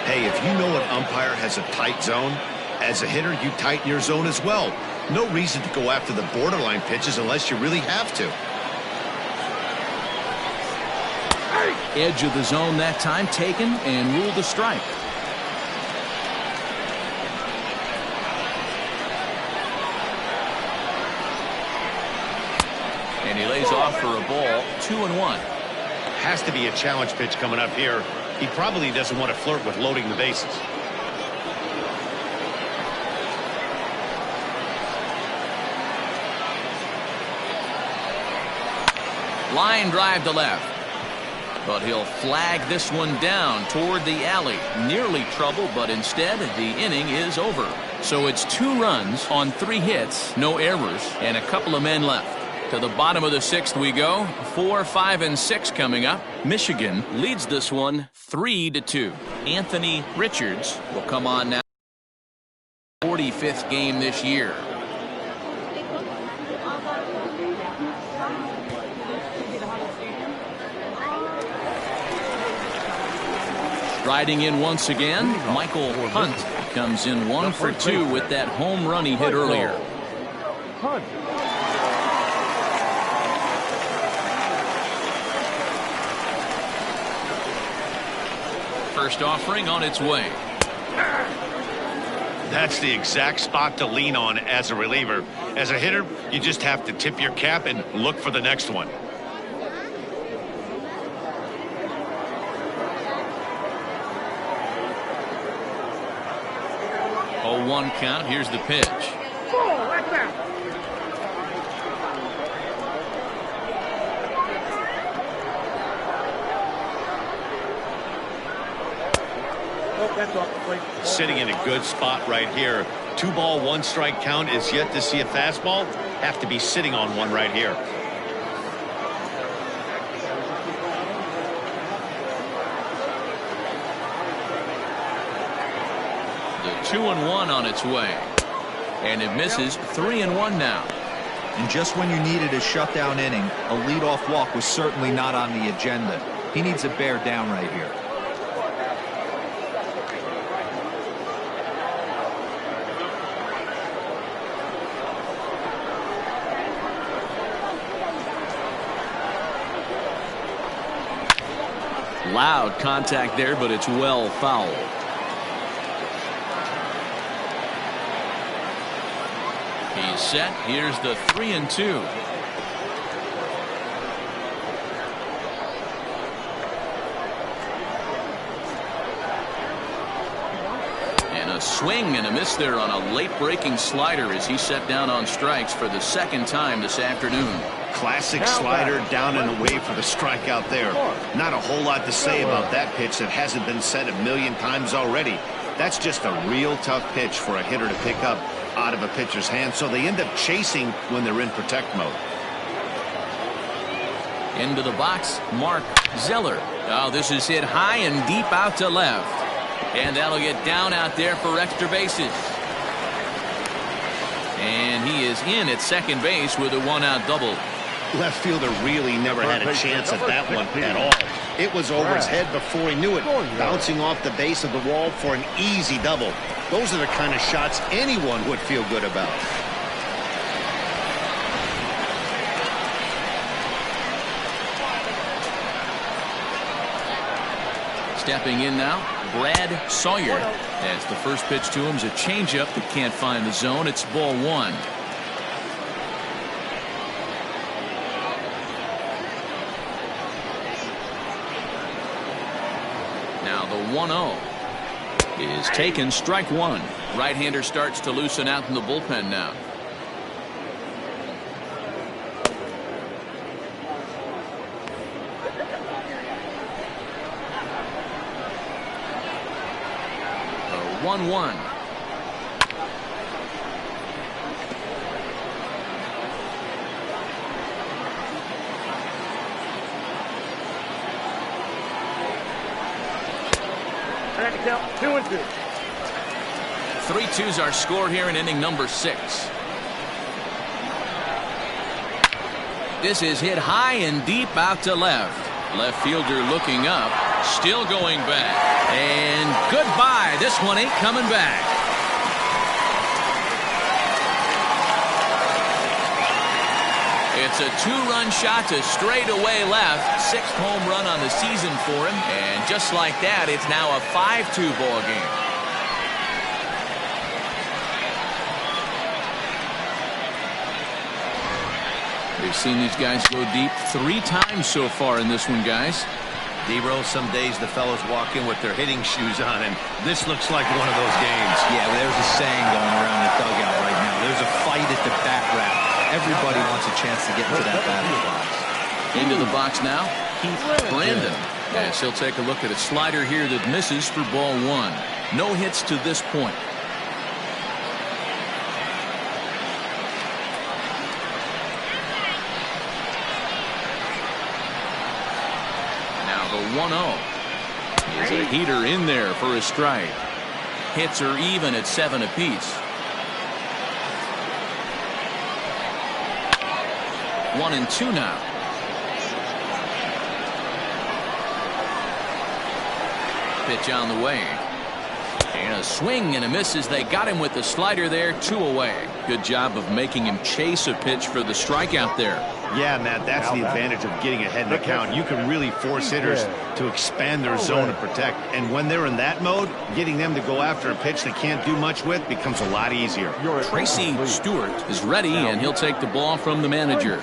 Speaker 2: Hey, if you know an umpire has a tight zone, as a hitter, you tighten your zone as well. No reason to go after the borderline pitches unless you really have to.
Speaker 1: Edge of the zone that time taken and ruled a strike. And he lays off for a ball. 2-1.
Speaker 2: Has to be a challenge pitch coming up here. He probably doesn't want to flirt with loading the bases.
Speaker 1: Line drive to left. But he'll flag this one down toward the alley. Nearly trouble, but instead the inning is over. So it's 2 runs on 3 hits, no errors, and a couple of men left. To the bottom of the 6th we go. 4, 5, and 6 coming up. Michigan leads this one 3-2. Anthony Richards will come on now. 45th game this year. Riding in once again, Michael Hunt comes in 1 for 2 with that home run he hit earlier.
Speaker 3: Hunt.
Speaker 1: First offering on its way.
Speaker 2: That's the exact spot to lean on as a reliever. As a hitter, you just have to tip your cap and look for the next one.
Speaker 1: 0-1 count. Here's the pitch.
Speaker 2: Sitting in a good spot right here. 2-ball, 1-strike count is yet to see a fastball. Have to be sitting on one right here.
Speaker 1: The 2-1 on its way. And it misses. 3-1 now.
Speaker 4: And just when you needed a shutdown inning, a leadoff walk was certainly not on the agenda. He needs to bear down right here.
Speaker 1: Loud contact there, but it's well fouled. He's set. Here's the 3-2. And a swing and a miss there on a late breaking slider as he set down on strikes for the second time this afternoon.
Speaker 2: Classic slider down and away for the strikeout there. Not a whole lot to say about that pitch that hasn't been said a million times already. That's just a real tough pitch for a hitter to pick up out of a pitcher's hand, so they end up chasing when they're in protect mode.
Speaker 1: Into the box, Mark Zeller. Oh, this is hit high and deep out to left. And that'll get down out there for extra bases. And he is in at second base with a 1-out double.
Speaker 2: Left fielder really never had a chance at that one at all. It was over his head before he knew it, bouncing off the base of the wall for an easy double. Those are the kind of shots anyone would feel good about.
Speaker 1: Stepping in now, Brad Sawyer. As the first pitch to him is a changeup that can't find the zone. It's ball 1. Now the 1-0 is taken, strike 1. Right-hander starts to loosen out in the bullpen now. The 1-1.
Speaker 5: Count 2-2.
Speaker 1: 3-2's our score here in inning number 6. This is hit high and deep out to left. Left fielder looking up, still going back. And goodbye. This one ain't coming back. It's a 2-run shot to straightaway left. 6th home run on the season for him. And just like that, it's now a 5-2 ball game. We've seen these guys go deep 3 times so far in this one, guys.
Speaker 2: D-Roll, some days the fellas walk in with their hitting shoes on, and this looks like one of those games.
Speaker 4: Yeah, there's a saying going around the dugout right now. There's a fight at the bat rack. Everybody wants a chance to get into that batter's box.
Speaker 1: Into the box now, Keith Brandon. As he'll take a look at a slider here that misses for ball 1. No hits to this point. Now the 1-0 is a heater in there for a strike. Hits are even at 7 apiece. 1-2 now. Pitch on the way. And a swing and a miss as they got him with the slider there, 2 away. Good job of making him chase a pitch for the strikeout there.
Speaker 2: Yeah, Matt, that's the advantage of getting ahead in the count. You can really force hitters to expand their zone and protect. And when they're in that mode, getting them to go after a pitch they can't do much with becomes a lot easier.
Speaker 1: Tracy Stewart is ready, and he'll take the ball from the manager.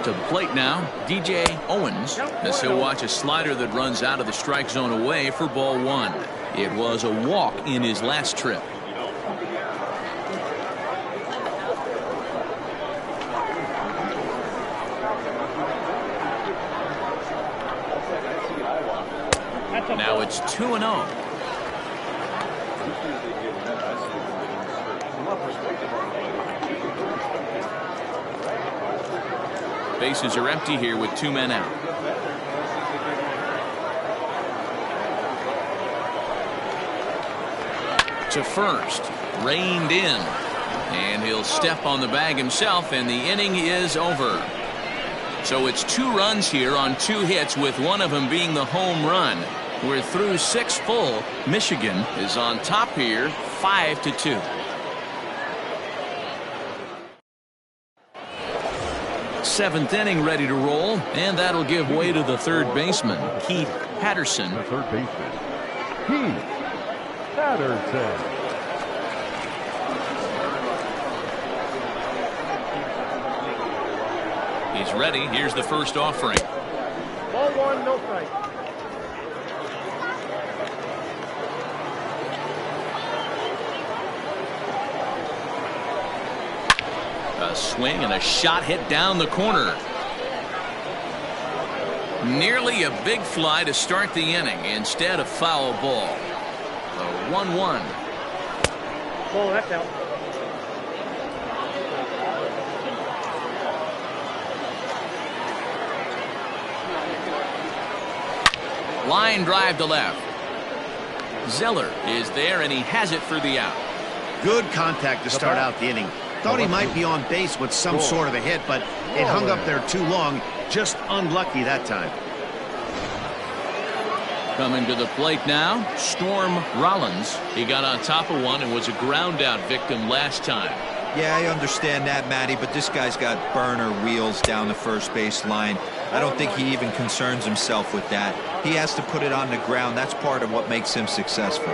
Speaker 1: To the plate now, DJ Owens, as he'll watch a slider that runs out of the strike zone away for ball 1. It was a walk in his last trip. Now it's 2-0. Bases are empty here with 2 men out. To first, reined in, and he'll step on the bag himself, and the inning is over. So it's 2 runs here on 2 hits, with one of them being the home run. We're through 6 full. Michigan is on top here, 5-2. Seventh inning ready to roll, and that'll give way to the third baseman, Keith Patterson.
Speaker 3: The third baseman, Keith Patterson.
Speaker 1: He's ready. Here's the first offering.
Speaker 5: Ball 1, no strike.
Speaker 1: A swing and a shot hit down the corner. Nearly a big fly to start the inning. Instead, a foul ball. A 1-1.
Speaker 5: Ball, that's out.
Speaker 1: Line drive to left. Zeller is there, and he has it for the out.
Speaker 2: Good contact to start out the inning. Thought he might be on base with some sort of a hit, but it hung up there too long. Just unlucky that time.
Speaker 1: Coming to the plate now, Storm Rollins. He got on top of one and was a ground out victim last time.
Speaker 4: Yeah, I understand that, Matty, but this guy's got burner wheels down the first base line. I don't think he even concerns himself with that. He has to put it on the ground. That's part of what makes him successful.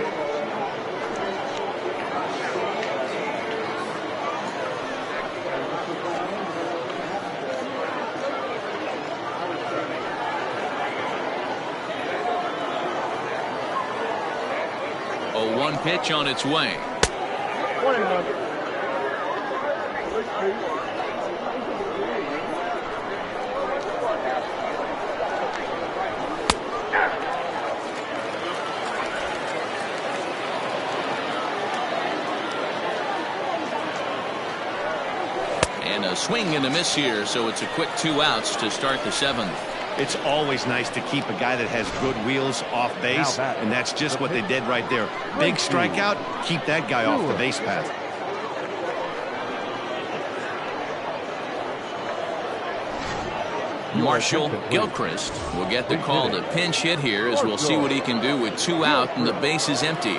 Speaker 1: A 1 pitch on its way.
Speaker 5: 1-1.
Speaker 1: And a swing and a miss here, so it's a quick 2 outs to start the 7th.
Speaker 2: It's always nice to keep a guy that has good wheels off base, and that's just what they did right there. Big strikeout, keep that guy off the base path.
Speaker 1: Marshall Gilchrist will get the call to pinch hit here, as we'll see what he can do with 2 out and the base is empty.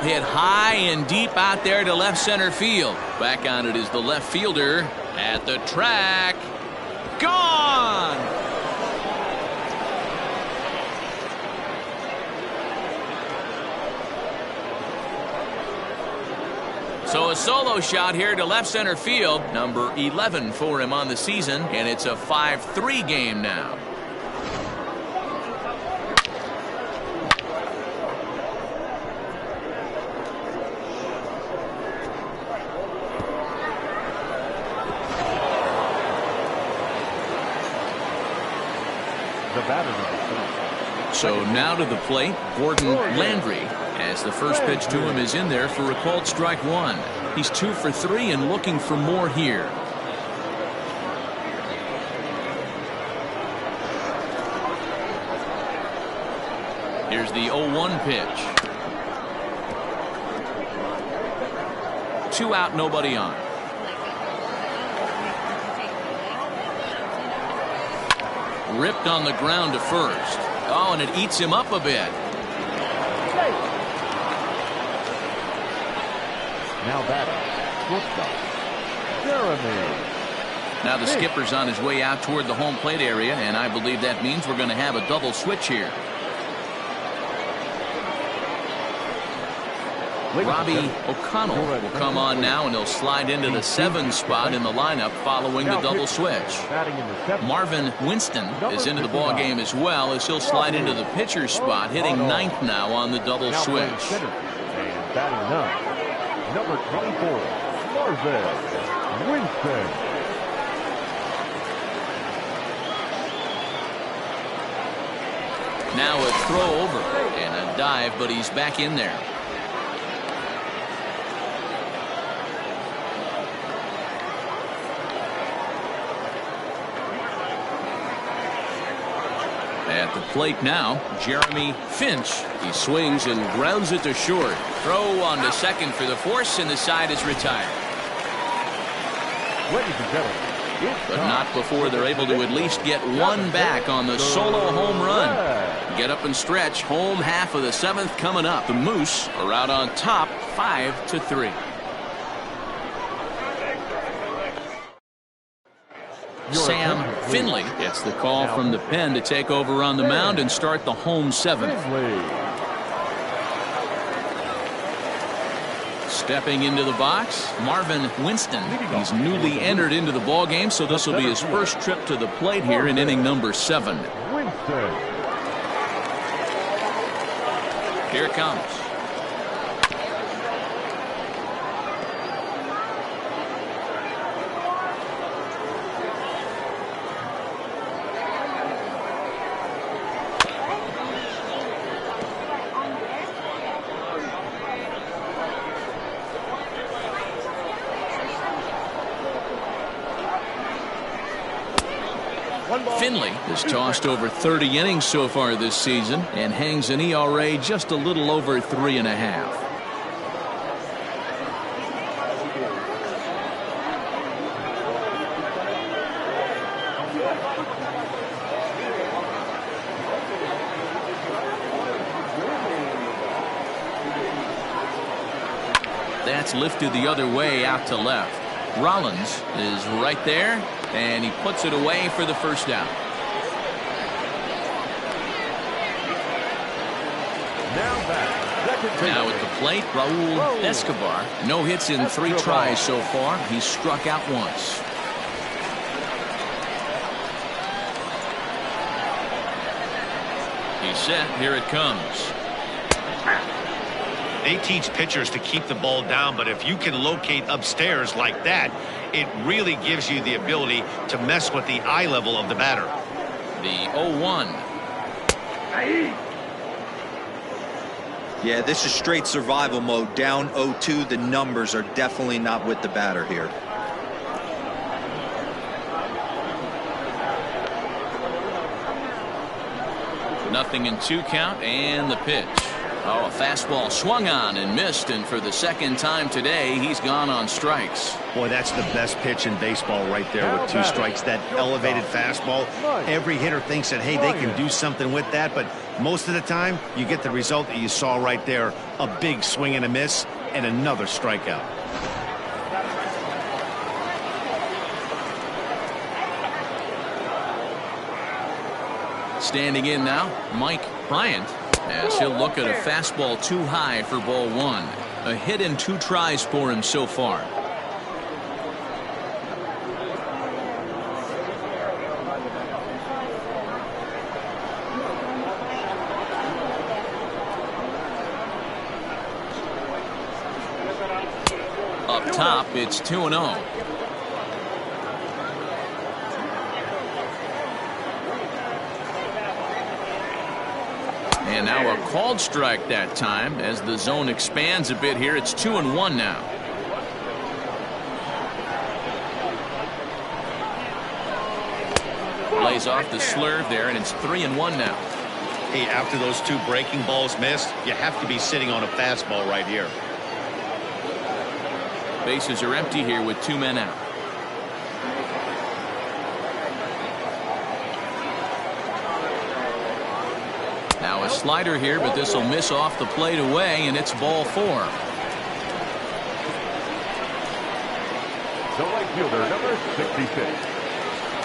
Speaker 1: Hit high and deep out there to left center field. Back on it is the left fielder at the track. Gone! So a solo shot here to left center field. Number 11 for him on the season, and it's a 5-3 game now.
Speaker 3: The batter number 3.
Speaker 1: So now to the plate, Gordon Landry, as the first pitch to him is in there for a called strike one. He's 2 for 3 and looking for more here. Here's the 0-1 pitch. 2 out, nobody on. Ripped on the ground to first. Oh, and it eats him up a bit.
Speaker 3: Now batting, shortstop, Jeremy.
Speaker 1: Now the skipper's on his way out toward the home plate area, and I believe that means we're going to have a double switch here. Robbie O'Connell will come on now, and he'll slide into the 7 spot in the lineup following the double switch. Marvin Winston is into the ball game as well, as he'll slide into the pitcher spot, hitting 9th now on the double switch.
Speaker 3: And batting 9, number 24, Marvin Winston.
Speaker 1: Now a throw over and a dive, but he's back in there. At the plate now, Jeremy Finch. He swings and grounds it to short. Throw on to second for the force, and the side is retired.
Speaker 3: Ladies and gentlemen,
Speaker 1: but not before they're able to at least get one back on the solo home run. Get up and stretch. Home half of the 7th coming up. The Moose are out on top 5-3. Sam Finley gets the call from the pen to take over on the mound and start the home 7th. Stepping into the box, Marvin Winston. He's newly entered into the ball game, so this will be his first trip to the plate here in inning number 7. Here it comes. Finley has tossed over 30 innings so far this season and hangs an ERA just a little over 3.5. That's lifted the other way out to left. Rollins is right there, and he puts it away for the first out. Now at the plate, Raul Escobar. No hits in 3 tries so far. He's struck out once. He's set. Here it comes.
Speaker 2: They teach pitchers to keep the ball down, but if you can locate upstairs like that, it really gives you the ability to mess with the eye level of the batter.
Speaker 1: The 0-1.
Speaker 4: Yeah, this is straight survival mode. Down 0-2. The numbers are definitely not with the batter here.
Speaker 1: Nothing in 2 count, and the pitch. Oh, a fastball swung on and missed, and for the 2nd time today, he's gone on strikes.
Speaker 2: Boy, that's the best pitch in baseball right there with 2 strikes. That elevated fastball. Every hitter thinks that, hey, they can do something with that, but most of the time, you get the result that you saw right there. A big swing and a miss, and another strikeout.
Speaker 1: Standing in now, Mike Bryant, as he'll look at a fastball too high for ball 1. A hit in 2 tries for him so far. Up top, it's 2-0. And now a called strike that time as the zone expands a bit here. It's 2-1 now. Lays off the slurve there, and it's 3-1 now.
Speaker 2: Hey, after those two breaking balls missed, you have to be sitting on a fastball right here.
Speaker 1: Bases are empty here with 2 men out. Now a slider here, but this will miss off the plate away, and it's ball 4.
Speaker 3: The right fielder, number 66.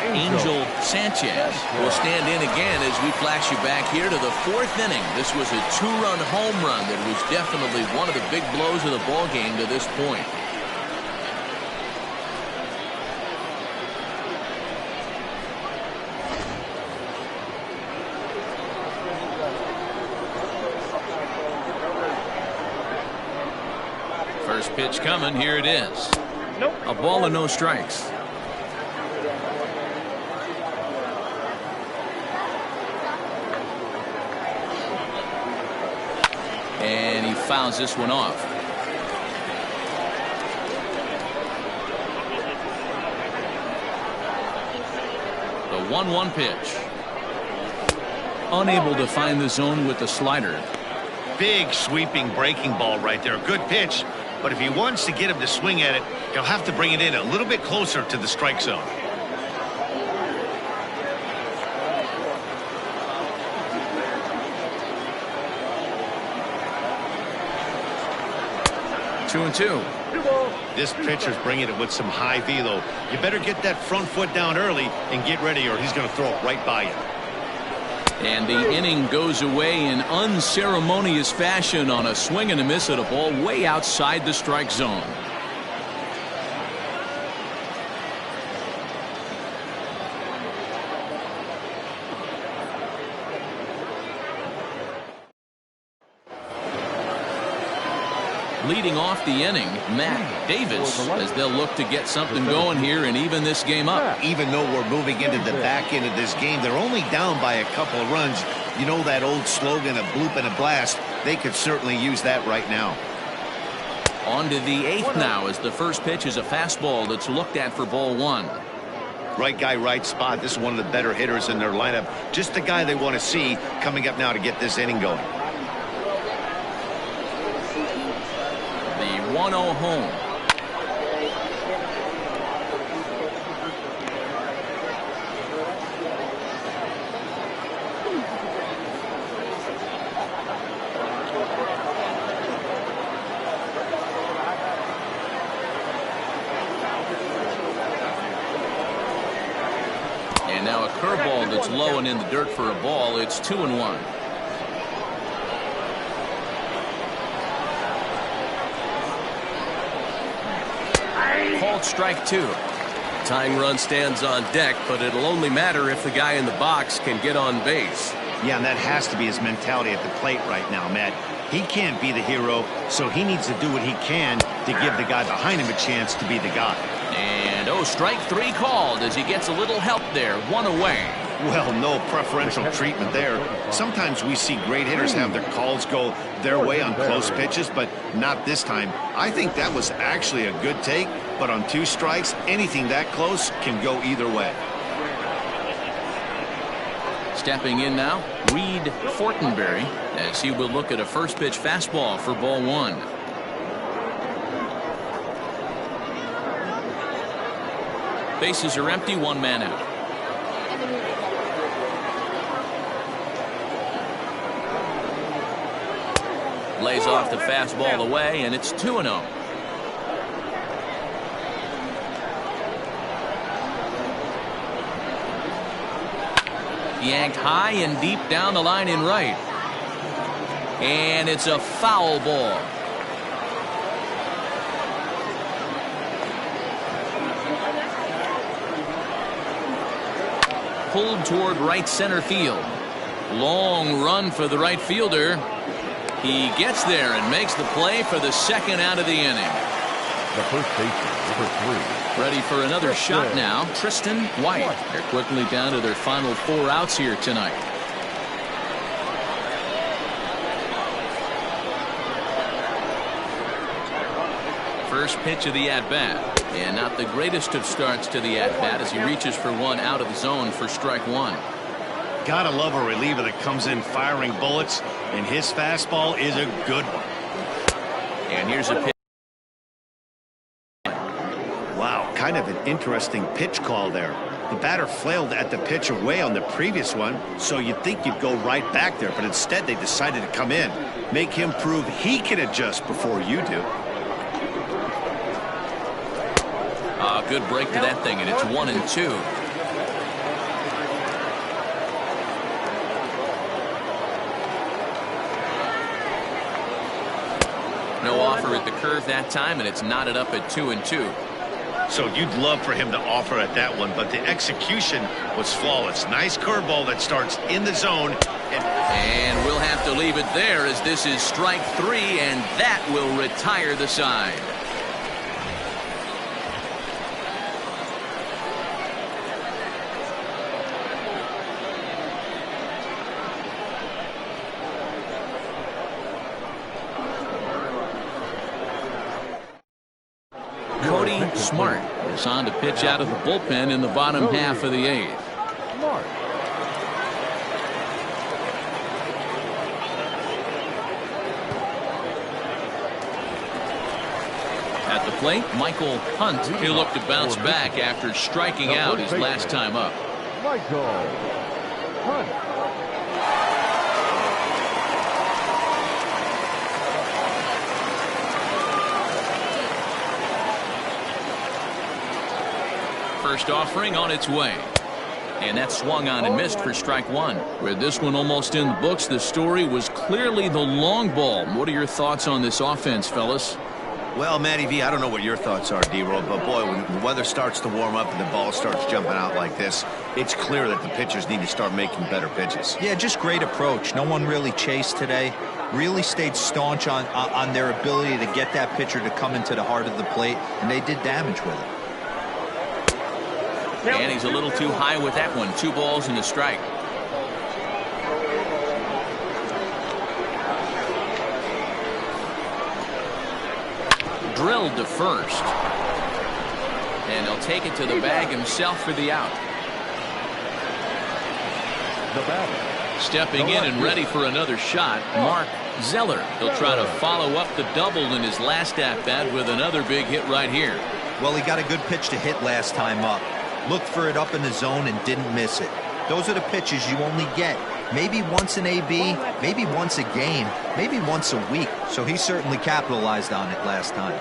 Speaker 1: Angel Sanchez will stand in again as we flash you back here to the 4th inning. This was a 2-run home run that was definitely one of the big blows of the ball game to this point. First pitch coming. Here it is. A ball and no strikes. And he fouls this one off. The 1-1 pitch. Unable to find the zone with the slider.
Speaker 2: Big sweeping breaking ball right there. Good pitch. But if he wants to get him to swing at it, he'll have to bring it in a little bit closer to the strike zone.
Speaker 1: 2-2.
Speaker 2: This pitcher's bringing it with some high velo. You better get that front foot down early and get ready, or he's going to throw it right by you.
Speaker 1: And the inning goes away in unceremonious fashion on a swing and a miss at a ball way outside the strike zone. Leading off the inning, Matt Davis, as they'll look to get something going here and even this game up.
Speaker 2: Even though we're moving into the back end of this game, they're only down by a couple of runs. You know that old slogan, a bloop and a blast. They could certainly use that right now.
Speaker 1: On to the 8th now, as the first pitch is a fastball that's looked at for ball 1.
Speaker 2: Right guy, right spot. This is one of the better hitters in their lineup. Just the guy they want to see coming up now to get this inning going.
Speaker 1: 1-0 home. And now a curveball that's low and in the dirt for a ball. It's 2-1. Called strike 2.
Speaker 6: Tying run stands on deck, but it'll only matter if the guy in the box can get on base.
Speaker 2: Yeah, and that has to be his mentality at the plate right now, Matt. He can't be the hero, so he needs to do what he can to give the guy behind him a chance to be the guy.
Speaker 1: And strike 3 called as he gets a little help there. 1 away.
Speaker 2: Well, no preferential treatment there. Sometimes we see great hitters have their calls go their way on close pitches, but not this time. I think that was actually a good take, but on 2 strikes, anything that close can go either way.
Speaker 1: Stepping in now, REID FORTENBERRY, as he will look at a first pitch fastball for ball 1. Bases are empty, 1 man out. Lays off the fastball away, and it's 2-0. Yanked high and deep down the line in right. And it's a foul ball. Pulled toward right center field. Long run for the right fielder. He gets there and makes the play for the second out of the inning.
Speaker 3: The first baseman, number 3.
Speaker 1: Ready for another shot now, Tristan White. They're quickly down to their final 4 outs here tonight. First pitch of the at-bat. And not the greatest of starts to the at-bat as he reaches for one out of the zone for strike one.
Speaker 2: Gotta love a reliever that comes in firing bullets, and his fastball is a good one.
Speaker 1: And here's a pitch.
Speaker 2: Wow, kind of an interesting pitch call there. The batter flailed at the pitch away on the previous one, so you'd think you'd go right back there, but instead they decided to come in. Make him prove he can adjust before you do.
Speaker 1: Good break to that thing, and it's 1-2. No offer at the curve that time, and it's knotted up at 2-2.
Speaker 2: So you'd love for him to offer at that one, but the execution was flawless. Nice curveball that starts in the zone.
Speaker 1: And we'll have to leave it there as this is strike three, and that will retire the side. Smart is on to pitch out of the bullpen in the bottom half of the eighth.
Speaker 3: Smart.
Speaker 1: At the plate, Michael Hunt. He'll look to bounce back after striking out his last time up.
Speaker 3: Michael Hunt.
Speaker 1: First offering on its way. And that swung on and missed for strike one. With this one almost in the books, the story was clearly the long ball. What are your thoughts on this offense, fellas?
Speaker 2: Well, Matty V, I don't know what your thoughts are, D-Roll, but boy, when the weather starts to warm up and the ball starts jumping out like this, it's clear that the pitchers need to start making better pitches.
Speaker 4: Yeah, just great approach. No one really chased today. Really stayed staunch on their ability to get that pitcher to come into the heart of the plate, and they did damage with it.
Speaker 1: And he's a little too high with that one. 2 balls and a strike. Drilled to first. And he'll take it to the bag himself for the out.
Speaker 3: The batter.
Speaker 1: Stepping in and ready for another shot, Mark Zeller. He'll try to follow up the double in his last at-bat with another big hit right here.
Speaker 4: Well, he got a good pitch to hit last time up. Looked for it up in the zone and didn't miss it. Those are the pitches you only get. Maybe once an AB, maybe once a game, maybe once a week. So he certainly capitalized on it last time.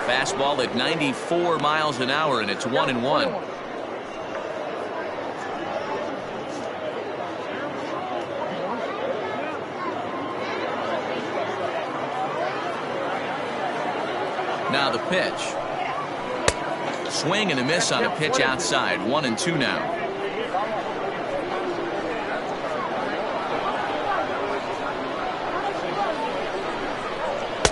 Speaker 1: Fastball at 94 miles an hour, and it's 1-1. Now the pitch. Swing and a miss on a pitch outside. 1-2 now.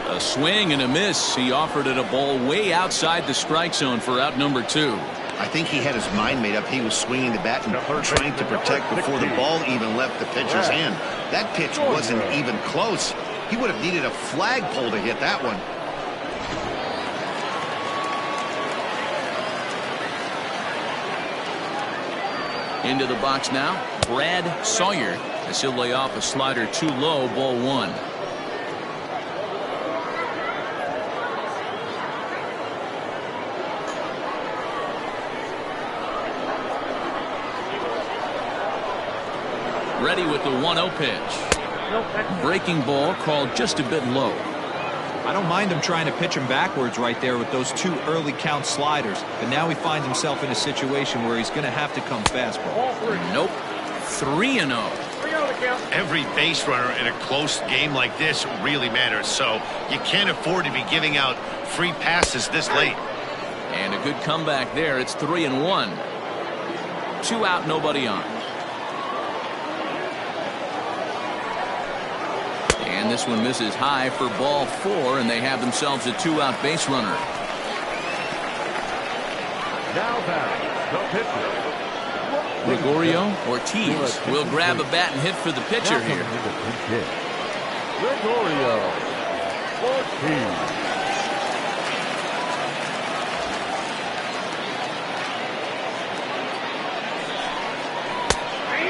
Speaker 1: A swing and a miss. He offered it a ball way outside the strike zone for out number 2.
Speaker 2: I think he had his mind made up. He was swinging the bat and trying to protect before the ball even left the pitcher's hand. That pitch wasn't even close. He would have needed a flagpole to hit that one.
Speaker 1: Into the box now, Brad Sawyer, as he'll lay off a slider too low, ball 1. Ready with the 1-0 pitch. Breaking ball called just a bit low.
Speaker 4: I don't mind him trying to pitch him backwards right there with those 2 early count sliders, but now he finds himself in a situation where he's going to have to come fastball.
Speaker 1: Nope. 3-0.
Speaker 2: Every base runner in a close game like this really matters, so you can't afford to be giving out free passes this late.
Speaker 1: And a good comeback there. It's 3-1. 2 out, nobody on. And this one misses high for ball 4, and they have themselves a 2-out base runner.
Speaker 3: Now back. pitcher.
Speaker 1: Gregorio Ortiz will grab a bat and hit for the pitcher here.
Speaker 3: Gregorio Ortiz.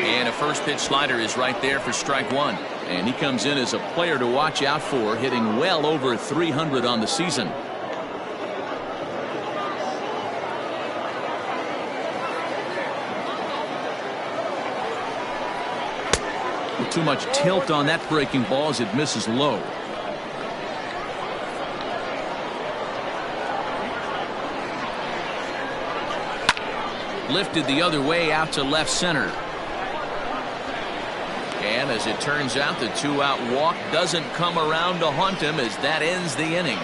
Speaker 1: And a first pitch slider is right there for strike one. And he comes in as a player to watch out for, hitting well over 300 on the season. Too much tilt on that breaking ball as it misses low. Lifted the other way out to left center. And as it turns out, the 2-out walk doesn't come around to haunt him as that ends the inning.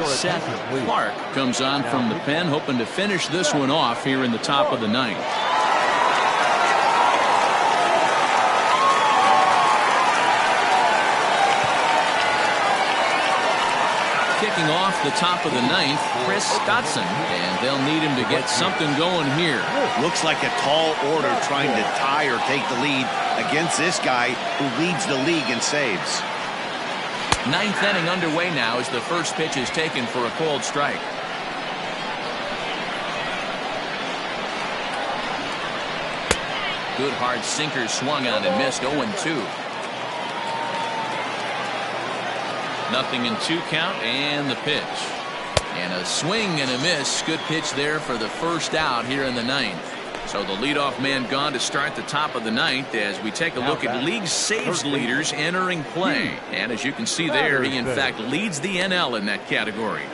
Speaker 1: Seth Clark comes on from the pen, hoping to finish this one off here in the top of the ninth. Kicking off the top of the ninth, Chris Stotson, and they'll need him to get something going here.
Speaker 2: Looks like a tall order trying to tie or take the lead against this guy who leads the league in saves.
Speaker 1: Ninth inning underway now as the first pitch is taken for a called strike. Good hard sinker swung on and missed. 0-2. Nothing in 2 count and the pitch. And a swing and a miss. Good pitch there for the first out here in the ninth. So the leadoff man gone to start the top of the ninth as we take a look at league saves leaders entering play. And as you can see there, he in fact leads the NL in that category.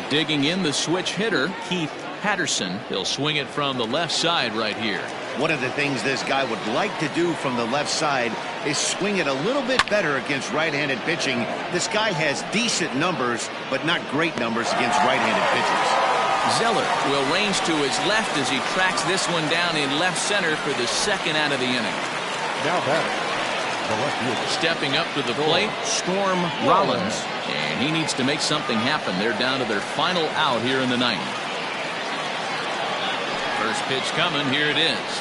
Speaker 1: Digging in the switch hitter, Keith Patterson. He'll swing it from the left side right here.
Speaker 2: One of the things this guy would like to do from the left side is swing it a little bit better against right-handed pitching. This guy has decent numbers, but not great numbers against right-handed pitchers.
Speaker 1: Zeller will range to his left as he tracks this one down in left center for the second out of the inning.
Speaker 3: Now batting, the left fielder.
Speaker 1: Stepping up to the plate, Storm Rollins. And he needs to make something happen. They're down to their final out here in the ninth. First pitch coming. Here it is.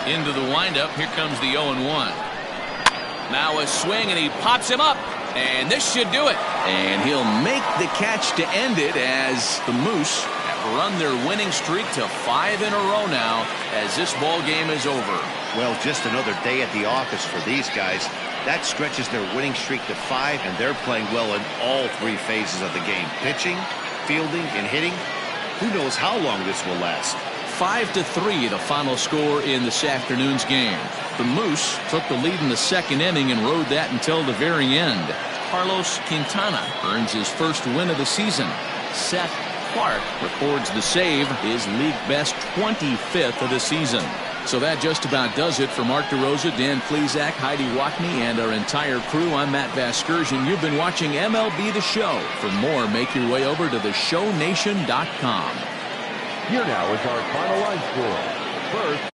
Speaker 1: Into the windup. Here comes the 0-1. Now a swing and he pops him up. And this should do it. And he'll make the catch to end it as the Moose have run their winning streak to 5 in a row now as this ball game is over.
Speaker 2: Well, just another day at the office for these guys. That stretches their winning streak to 5, and they're playing well in all 3 phases of the game. Pitching, fielding, and hitting. Who knows how long this will last.
Speaker 1: 5-3 the final score in this afternoon's game. The Moose took the lead in the second inning and rode that until the very end. Carlos Quintana earns his first win of the season. Seth Clark records the save, his league best 25th of the season. So that just about does it for Mark DeRosa, Dan Plesac, Heidi Watney, and our entire crew. I'm Matt Vasgersian. You've been watching MLB The Show. For more, make your way over to theshownation.com.
Speaker 3: Here now is our final line score. First,